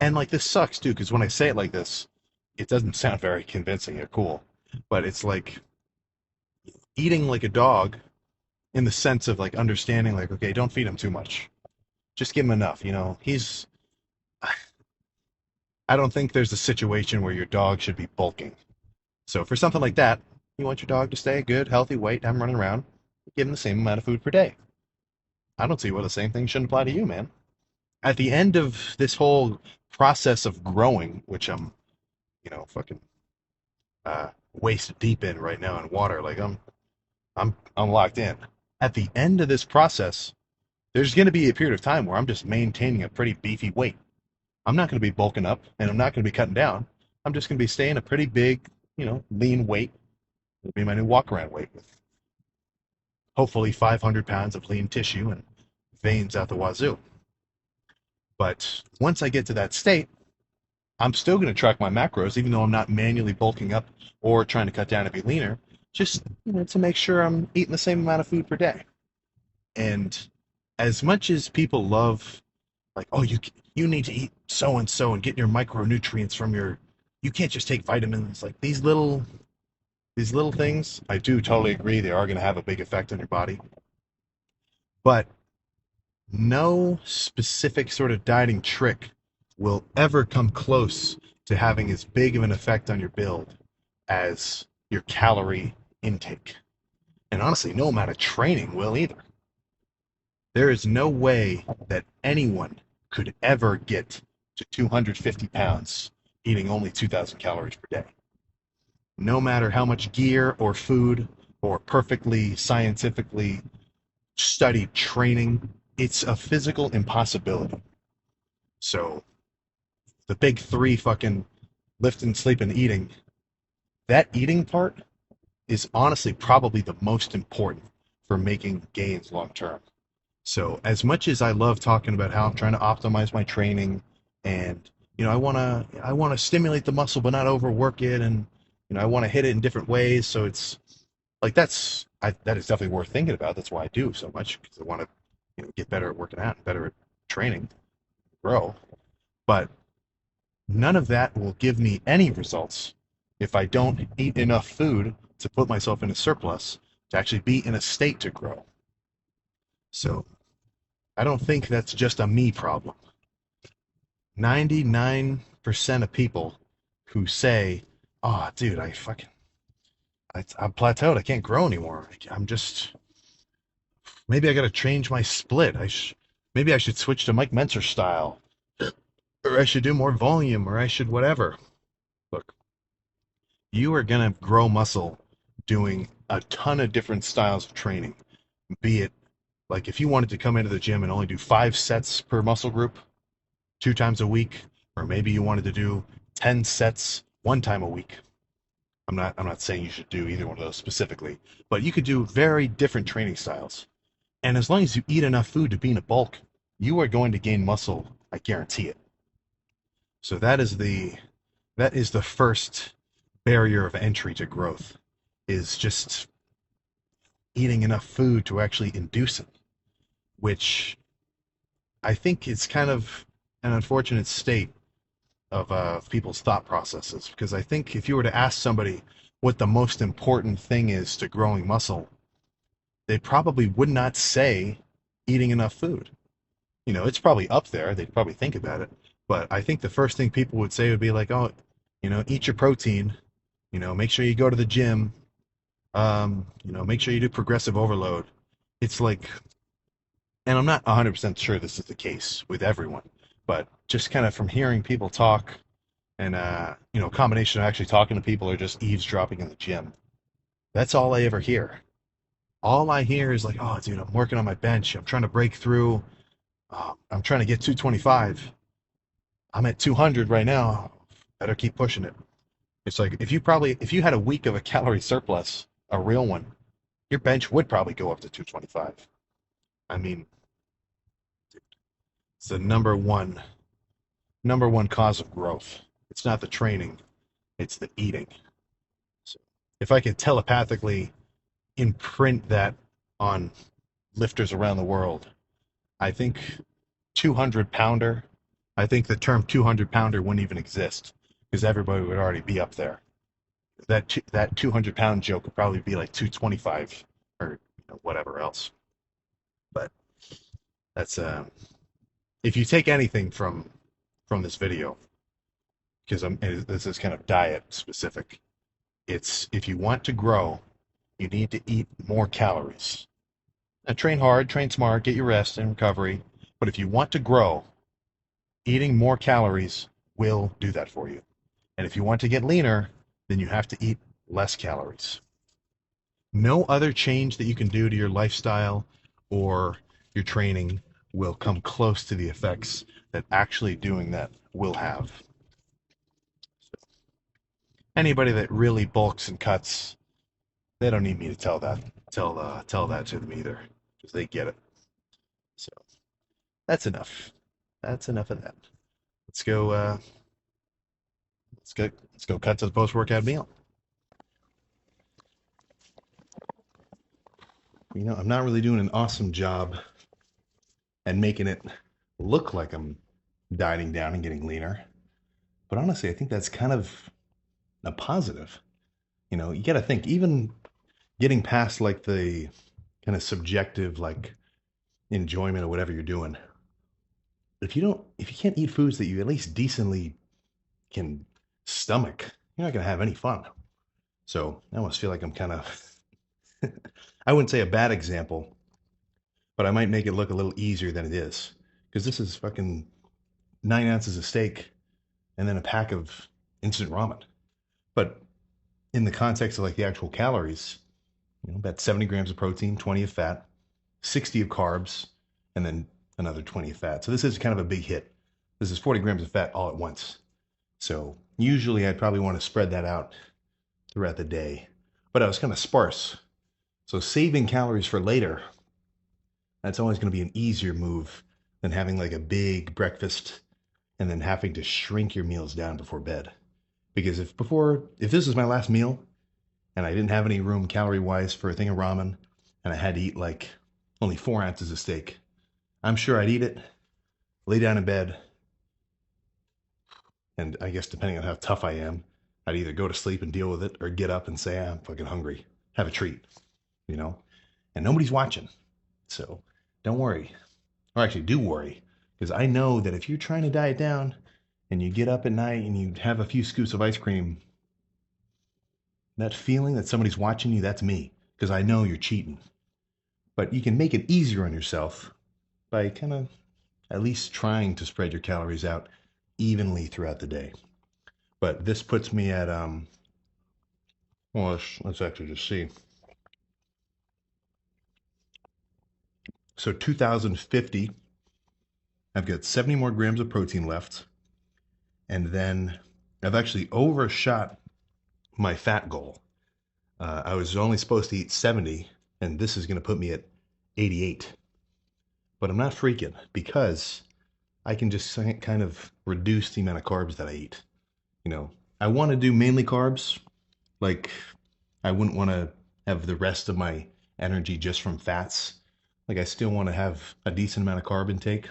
and like, this sucks too, because when I say it like this, it doesn't sound very convincing or cool. But it's like eating like a dog, in the sense of like understanding, like, okay, don't feed him too much, just give him enough. He's I don't think there's a situation where your dog should be bulking. So for something like that, you want your dog to stay a good, healthy weight, have him running around, give him the same amount of food per day. I don't see why the same thing shouldn't apply to you, man. At the end of this whole process of growing, which I'm, fucking waist deep in right now in water, like I'm locked in. At the end of this process, there's going to be a period of time where I'm just maintaining a pretty beefy weight. I'm not going to be bulking up, and I'm not going to be cutting down. I'm just going to be staying a pretty big, lean weight. It'll be my new walk around weight, with hopefully 500 pounds of lean tissue and veins out the wazoo. But once I get to that state, I'm still going to track my macros, even though I'm not manually bulking up or trying to cut down to be leaner, just to make sure I'm eating the same amount of food per day. And as much as people love, like, oh, you need to eat so and so and get your micronutrients from you can't just take vitamins, like these little things, I do totally agree they are going to have a big effect on your body. But no specific sort of dieting trick will ever come close to having as big of an effect on your build as your calorie intake. And honestly, no amount of training will either. There is no way that anyone could ever get to 250 pounds eating only 2,000 calories per day. No matter how much gear or food or perfectly scientifically studied training, it's a physical impossibility. So the big three, fucking lifting, sleeping, eating, that eating part is honestly probably the most important for making gains long term. So as much as I love talking about how I'm trying to optimize my training, and I want to stimulate the muscle but not overwork it, and I want to hit it in different ways, so it's like, that is definitely worth thinking about. That's why I do so much, because I want to get better at working out and better at training, grow. But none of that will give me any results if I don't eat enough food to put myself in a surplus to actually be in a state to grow. So I don't think that's just a me problem. 99% of people who say, "Oh, dude, I'm plateaued. I can't grow anymore. I'm just maybe I got to change my split. Maybe I should switch to Mike Mentor style, or I should do more volume, or I should whatever." Look, you are gonna grow muscle doing a ton of different styles of training. Be it like if you wanted to come into the gym and only do 5 sets per muscle group, 2 times a week, or maybe you wanted to do 10 sets 1 time a week. I'm not saying you should do either one of those specifically, but you could do very different training styles. And as long as you eat enough food to be in a bulk, you are going to gain muscle. I guarantee it. So that is the first barrier of entry to growth, is just eating enough food to actually induce it, which I think is kind of an unfortunate state of people's thought processes. Because I think if you were to ask somebody what the most important thing is to growing muscle, they probably would not say eating enough food. It's probably up there. They'd probably think about it. But I think the first thing people would say would be like, oh, eat your protein, make sure you go to the gym, make sure you do progressive overload. It's like, and I'm not 100% sure this is the case with everyone, but just kind of from hearing people talk and, a combination of actually talking to people or just eavesdropping in the gym, that's all I ever hear. All I hear is like, oh, dude, I'm working on my bench. I'm trying to break through. I'm trying to get 225. I'm at 200 right now. Better keep pushing it. It's like if you had a week of a calorie surplus, a real one, your bench would probably go up to 225. I mean, it's the number one cause of growth. It's not the training, it's the eating. So if I could telepathically imprint that on lifters around the world, I think 200 pounder, I think the term 200 pounder wouldn't even exist because everybody would already be up there. That 200-pound joke would probably be like 225 or whatever else. But that's if you take anything from this video, because this is kind of diet specific. It's if you want to grow, you need to eat more calories. Now, train hard, train smart, get your rest and recovery. But if you want to grow, eating more calories will do that for you. And if you want to get leaner, then you have to eat less calories. No other change that you can do to your lifestyle or your training will come close to the effects that actually doing that will have. Anybody that really bulks and cuts, they don't need me to tell that to them either, because they get it. So that's enough. That's enough of that. Let's go. Let's go cut to the post-workout meal. I'm not really doing an awesome job at making it look like I'm dieting down and getting leaner, but honestly, I think that's kind of a positive. You got to think, even getting past like the kind of subjective like enjoyment of whatever you're doing. If you can't eat foods that you at least decently can stomach, you're not going to have any fun. So I almost feel like I'm kind of, I wouldn't say a bad example, but I might make it look a little easier than it is. Because this is fucking 9 ounces of steak and then a pack of instant ramen. But in the context of like the actual calories, about 70 grams of protein, 20 of fat, 60 of carbs, and then another 20 of fat. So this is kind of a big hit. This is 40 grams of fat all at once. So usually I'd probably want to spread that out throughout the day, but I was kind of sparse. So saving calories for later, that's always going to be an easier move than having like a big breakfast and then having to shrink your meals down before bed. Because if this was my last meal and I didn't have any room calorie wise for a thing of ramen and I had to eat like only 4 ounces of steak, I'm sure I'd eat it, lay down in bed, and I guess depending on how tough I am, I'd either go to sleep and deal with it or get up and say, I'm fucking hungry, have a treat, and nobody's watching. So don't worry. or actually do worry, because I know that if you're trying to diet down and you get up at night and you have a few scoops of ice cream, that feeling that somebody's watching you, that's me, because I know you're cheating. But you can make it easier on yourself by kind of at least trying to spread your calories out evenly throughout the day. But this puts me at, well, let's actually just see. So 2050, I've got 70 more grams of protein left. And then I've actually overshot my fat goal. I was only supposed to eat 70, and this is going to put me at 88. But I'm not freaking, because I can just kind of reduce the amount of carbs that I eat. You know, I want to do mainly carbs. Like, I wouldn't want to have the rest of my energy just from fats. Like, I still want to have a decent amount of carb intake.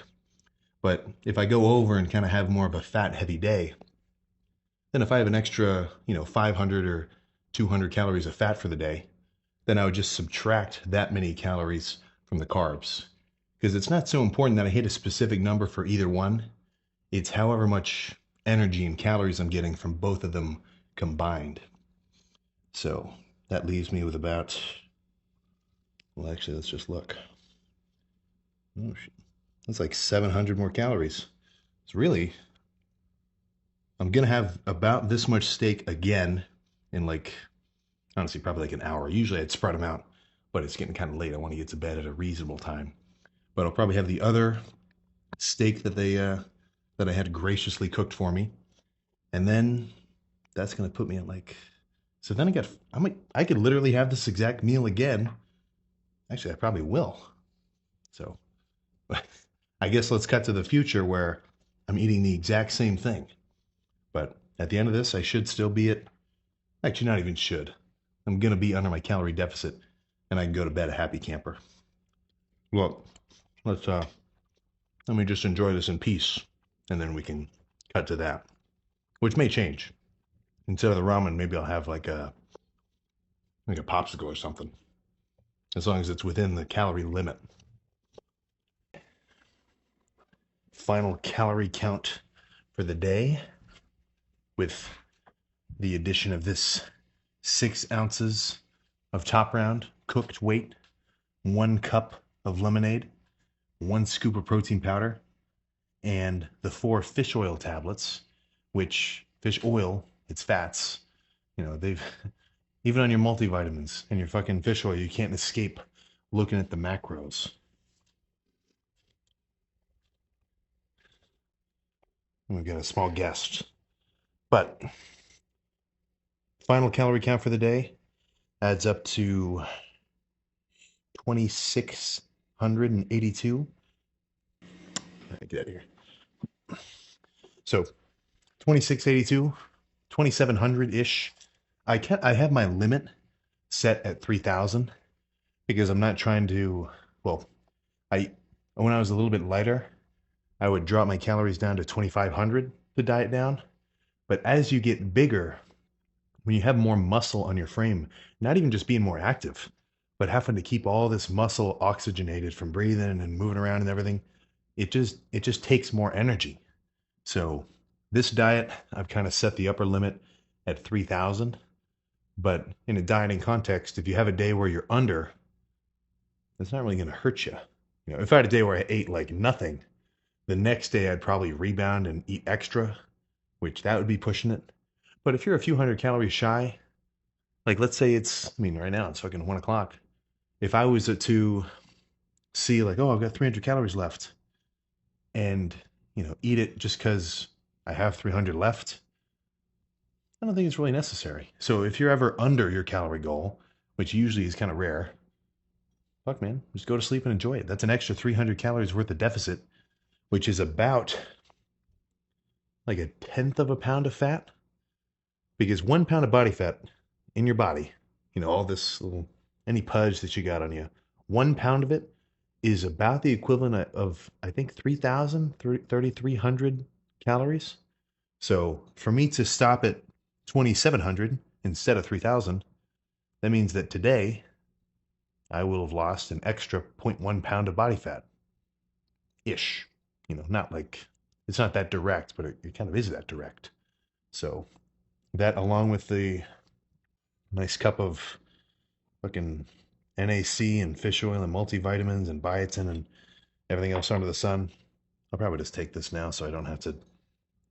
But if I go over and kind of have more of a fat heavy day, then if I have an extra, 500 or 200 calories of fat for the day, then I would just subtract that many calories from the carbs. Because it's not so important that I hit a specific number for either one. It's however much energy and calories I'm getting from both of them combined. So that leaves me with about, well, actually, let's just look. Oh, shit. That's like 700 more calories. It's really, I'm going to have about this much steak again in honestly, probably like an hour. Usually I'd spread them out, but it's getting kind of late. I want to get to bed at a reasonable time. But I'll probably have the other steak that that I had graciously cooked for me. And then that's going to put me at so then I could literally have this exact meal again. Actually, I probably will. So I guess let's cut to the future where I'm eating the exact same thing. But at the end of this, I should still be actually not even should. I'm going to be under my calorie deficit, and I can go to bed a happy camper. Well, let me just enjoy this in peace, and then we can cut to that, which may change. Instead of the ramen, maybe I'll have like a popsicle or something, as long as it's within the calorie limit. Final calorie count for the day, with the addition of this 6 ounces of Top Round cooked weight, 1 cup of lemonade, 1 scoop of protein powder, and the 4 fish oil tablets, which fish oil, it's fats. They've, even on your multivitamins and your fucking fish oil, you can't escape looking at the macros. We've got a small guest. But final calorie count for the day adds up to 2,682. Get out of here. So 2,682, 2,700-ish. I have my limit set at 3,000 because I'm not trying to, when I was a little bit lighter, I would drop my calories down to 2,500 to diet down. But as you get bigger, when you have more muscle on your frame, not even just being more active, but having to keep all this muscle oxygenated from breathing and moving around and everything, it just takes more energy. So this diet, I've kind of set the upper limit at 3,000. But in a dieting context, if you have a day where you're under, it's not really going to hurt you. If I had a day where I ate like nothing, the next day I'd probably rebound and eat extra, which that would be pushing it. But if you're a few hundred calories shy, like let's say right now it's fucking 1 o'clock. If I was to see like, oh, I've got 300 calories left and, eat it just because I have 300 left, I don't think it's really necessary. So if you're ever under your calorie goal, which usually is kind of rare, fuck man, just go to sleep and enjoy it. That's an extra 300 calories worth of deficit, which is about like 1/10 of a pound of fat. Because 1 pound of body fat in your body, all this any pudge that you got on you, 1 pound of it is about the equivalent of, I think, 3,300 calories. So for me to stop at 2,700 instead of 3,000, that means that today I will have lost an extra 0.1 pound of body fat. ish. Not like it's not that direct, but it kind of is that direct. So that, along with the nice cup of fucking NAC and fish oil and multivitamins and biotin and everything else under the sun, I'll probably just take this now so I don't have to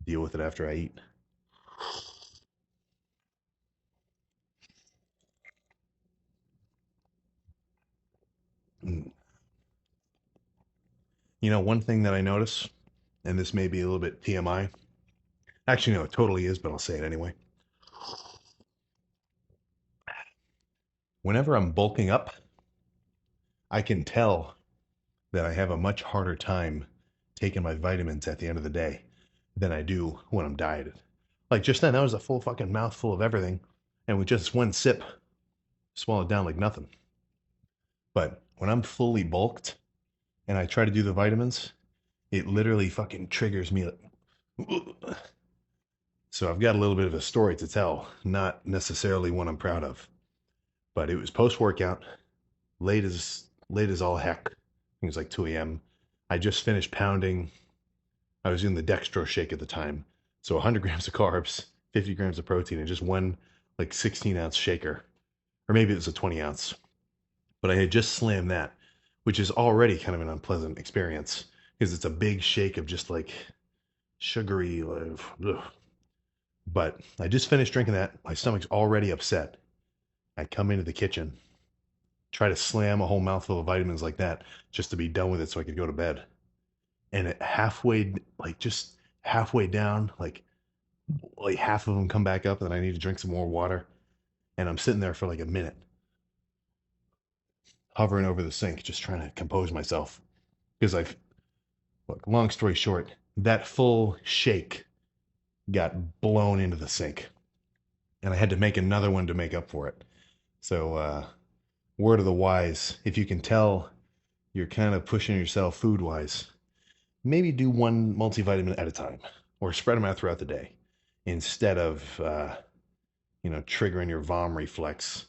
deal with it after I eat. One thing that I notice, and this may be a little bit TMI. Actually, no, it totally is, but I'll say it anyway. Whenever I'm bulking up, I can tell that I have a much harder time taking my vitamins at the end of the day than I do when I'm dieted. Like just then, that was a full fucking mouthful of everything, and with just one sip, swallowed down like nothing. But when I'm fully bulked and I try to do the vitamins, it literally fucking triggers me. So I've got a little bit of a story to tell, not necessarily one I'm proud of. But it was post workout, late as all heck. It was like 2 a.m. I just finished pounding. I was doing the dextrose shake at the time. So 100 grams of carbs, 50 grams of protein, and just one like 16-ounce shaker. Or maybe it was a 20-ounce. But I had just slammed that, which is already kind of an unpleasant experience because it's a big shake of just like sugary. Ugh. But I just finished drinking that. My stomach's already upset. I come into the kitchen, try to slam a whole mouthful of vitamins like that just to be done with it so I could go to bed. And at halfway, like just halfway down, like half of them come back up, and I need to drink some more water. And I'm sitting there for like a minute, hovering over the sink, just trying to compose myself. Because look, long story short, that full shake got blown into the sink. And I had to make another one to make up for it. So, word of the wise, if you can tell you're kind of pushing yourself food wise, maybe do one multivitamin at a time or spread them out throughout the day instead of, triggering your vom reflex.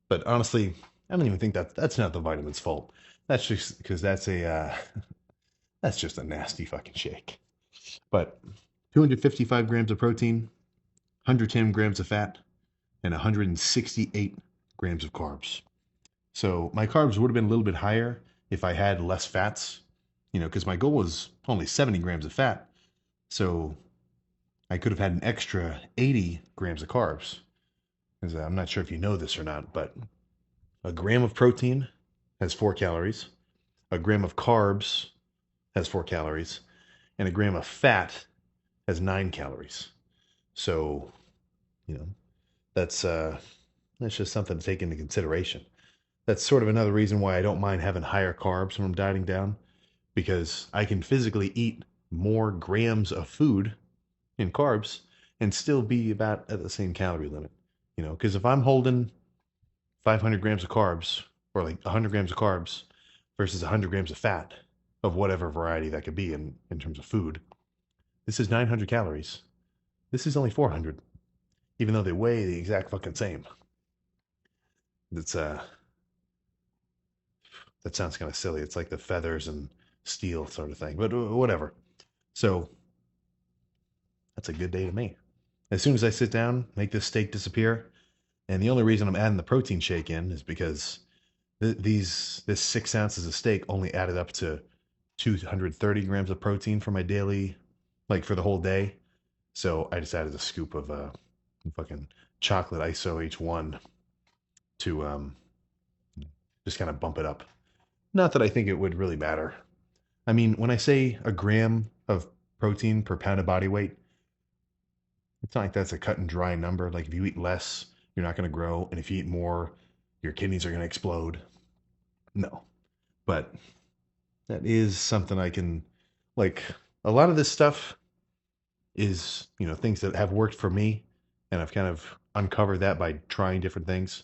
But honestly, I don't even think that's not the vitamin's fault. That's just because that's just a nasty fucking shake. But 255 grams of protein, 110 grams of fat, and 168 grams of carbs. So my carbs would have been a little bit higher if I had less fats, because my goal was only 70 grams of fat. So I could have had an extra 80 grams of carbs. Because I'm not sure if you know this or not, but a gram of protein has 4 calories, a gram of carbs has 4 calories, and a gram of fat has 9 calories. So, you know, that's just something to take into consideration. That's sort of another reason why I don't mind having higher carbs when I'm dieting down, because I can physically eat more grams of food in carbs and still be about at the same calorie limit. Because if I'm holding 500 grams of carbs or like 100 grams of carbs versus 100 grams of fat of whatever variety that could be in terms of food, this is 900 calories. This is only 400, even though they weigh the exact fucking same. That's that sounds kind of silly. It's like the feathers and steel sort of thing, but whatever. So that's a good day to me. As soon as I sit down, make this steak disappear, and the only reason I'm adding the protein shake in is because this 6 ounces of steak only added up to 230 grams of protein for my daily, like for the whole day. So I just added a scoop of fucking chocolate ISO H1 to just kind of bump it up. Not that I think it would really matter. I mean, when I say a gram of protein per pound of body weight, it's not like that's a cut and dry number. Like if you eat less, you're not going to grow. And if you eat more, your kidneys are going to explode. No. But that is something I can, like, a lot of this stuff is, things that have worked for me. And I've kind of uncovered that by trying different things.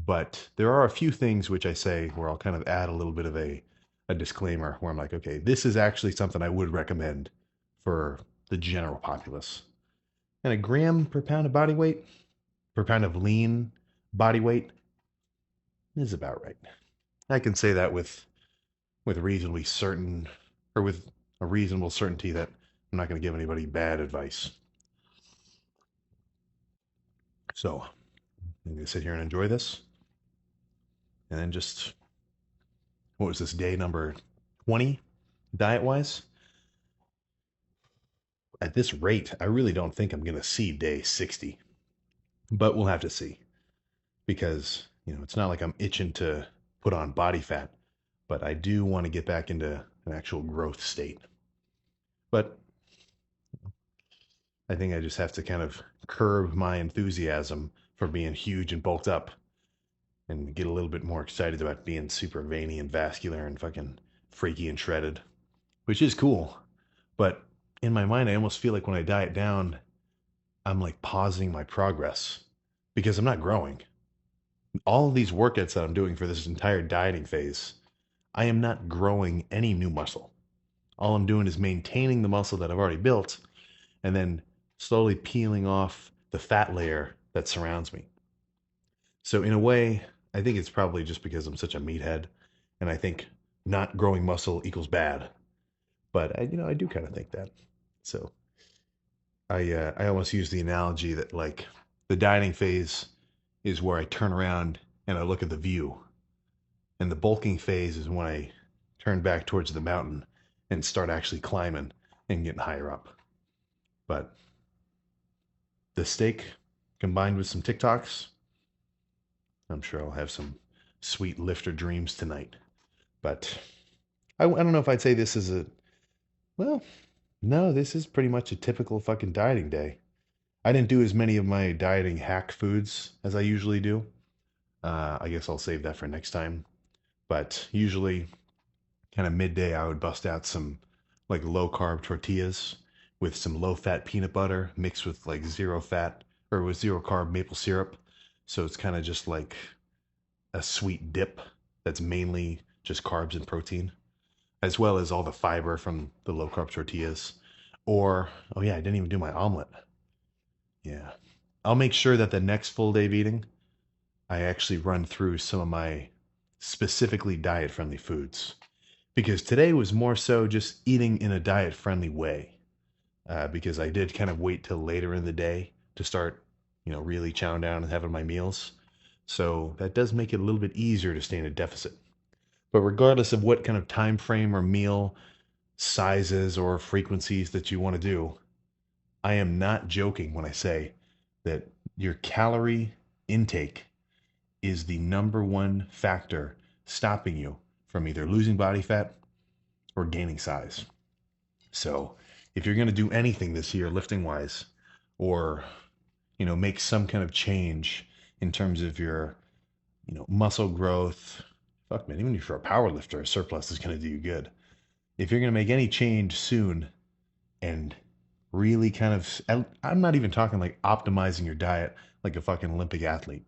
But there are a few things which I say where I'll kind of add a little bit of a disclaimer where I'm like, okay, this is actually something I would recommend for the general populace. And a gram per pound of body weight, per pound of lean body weight, is about right. I can say that with reasonably certain or with a reasonable certainty that I'm not going to give anybody bad advice. So I'm going to sit here and enjoy this. And then just, what was this, day number 20 diet wise? At this rate, I really don't think I'm going to see day 60, but we'll have to see because, it's not like I'm itching to put on body fat, but I do want to get back into an actual growth state. But I think I just have to kind of curb my enthusiasm for being huge and bulked up and get a little bit more excited about being super veiny and vascular and fucking freaky and shredded, which is cool. But in my mind, I almost feel like when I diet down, I'm like pausing my progress because I'm not growing. All of these workouts that I'm doing for this entire dieting phase, I am not growing any new muscle. All I'm doing is maintaining the muscle that I've already built and then slowly peeling off the fat layer that surrounds me. So in a way, I think it's probably just because I'm such a meathead and I think not growing muscle equals bad. But I do kind of think that. So I almost use the analogy that like the dieting phase is where I turn around and I look at the view. And the bulking phase is when I turn back towards the mountain and start actually climbing and getting higher up. But the steak combined with some TikToks, I'm sure I'll have some sweet lifter dreams tonight. But I don't know if I'd say this is well, no, this is pretty much a typical fucking dieting day. I didn't do as many of my dieting hack foods as I usually do. I guess I'll save that for next time. But usually, kind of midday, I would bust out some like low carb tortillas with some low fat peanut butter mixed with like zero fat or with zero carb maple syrup. So it's kind of just like a sweet dip that's mainly just carbs and protein, as well as all the fiber from the low carb tortillas. Or, oh yeah, I didn't even do my omelet. Yeah. I'll make sure that the next full day of eating, I actually run through some of my specifically diet friendly foods. Because today was more so just eating in a diet friendly way. Because I did kind of wait till later in the day to start, really chowing down and having my meals. So that does make it a little bit easier to stay in a deficit. But regardless of what kind of time frame or meal sizes or frequencies that you want to do, I am not joking when I say that your calorie intake is the number one factor stopping you from either losing body fat or gaining size. So if you're going to do anything this year lifting wise, or make some kind of change in terms of your muscle growth, fuck man, even if you're a power lifter, a surplus is going to do you good. If you're going to make any change soon and really kind of, I'm not even talking like optimizing your diet like a fucking Olympic athlete,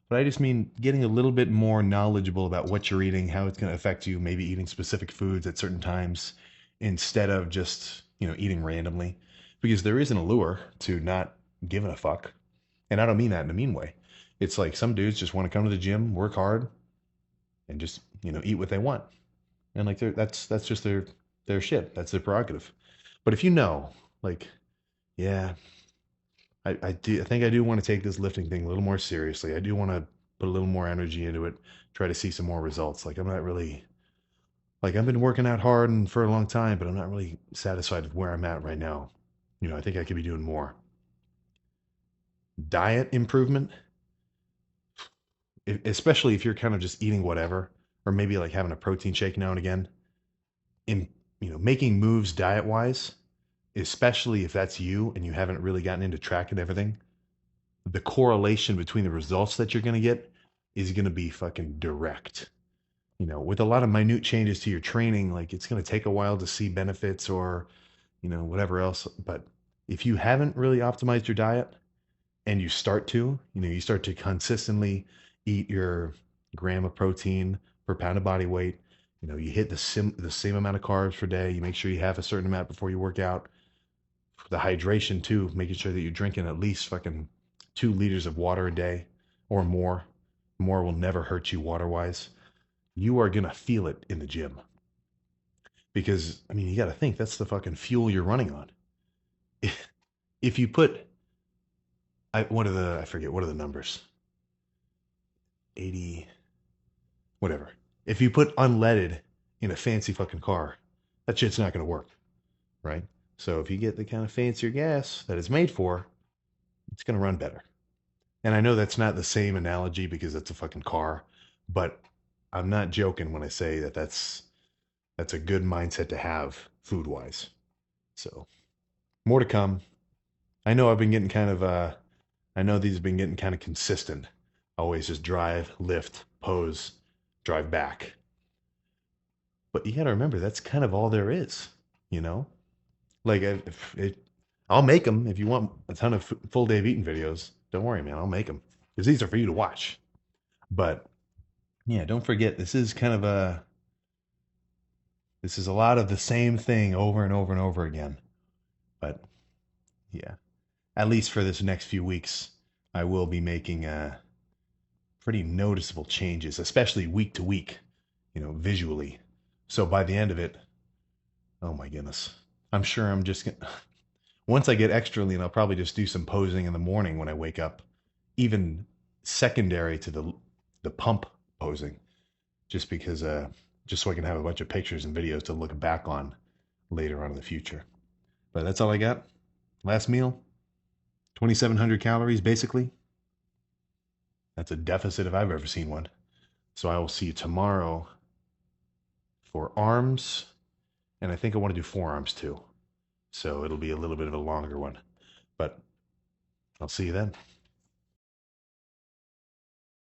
but I just mean getting a little bit more knowledgeable about what you're eating, how it's going to affect you, maybe eating specific foods at certain times instead of just, eating randomly, because there is an allure to not giving a fuck. And I don't mean that in a mean way. It's like some dudes just want to come to the gym, work hard, and just, eat what they want. And like that's just their shit. That's their prerogative. But if like, yeah, I think I do want to take this lifting thing a little more seriously. I do want to put a little more energy into it, try to see some more results. Like I'm not really like I've been working out hard and for a long time, but I'm not really satisfied with where I'm at right now. I think I could be doing more. Diet improvement, especially if you're kind of just eating whatever, or maybe like having a protein shake now and again. In making moves diet wise, especially if that's you and you haven't really gotten into tracking everything, the correlation between the results that you're going to get is going to be fucking direct. With a lot of minute changes to your training, like it's going to take a while to see benefits or, whatever else. But if you haven't really optimized your diet and you start to, you start to consistently eat your gram of protein per pound of body weight, you hit the same amount of carbs per day, you make sure you have a certain amount before you work out. The hydration too, making sure that you're drinking at least fucking 2 liters of water a day or more. More will never hurt you water wise. You are going to feel it in the gym. Because, I mean, you got to think that's the fucking fuel you're running on. If you put, I forget, what are the numbers? 80, whatever. If you put unleaded in a fancy fucking car, that shit's not going to work, right? So if you get the kind of fancier gas that it's made for, it's going to run better. And I know that's not the same analogy because it's a fucking car, but I'm not joking when I say that that's a good mindset to have food wise. So more to come. I know I've been getting kind of I know these have been getting kind of consistent. Always just drive, lift, pose, drive back. But you got to remember that's kind of all there is, you know? Like I'll make them if you want a ton of full day of eating videos. Don't worry, man. I'll make them because these are for you to watch. But yeah, don't forget this is a lot of the same thing over and over and over again. But yeah, at least for this next few weeks, I will be making pretty noticeable changes, especially week to week, visually. So by the end of it, oh my goodness, I'm sure I'm just gonna. Once I get extra lean, I'll probably just do some posing in the morning when I wake up, even secondary to the pump posing, just because just so I can have a bunch of pictures and videos to look back on later on in the future. But that's all I got. Last meal, 2,700 calories basically. That's a deficit if I've ever seen one. So I will see you tomorrow for arms, and I think I want to do forearms too. So it'll be a little bit of a longer one. But I'll see you then.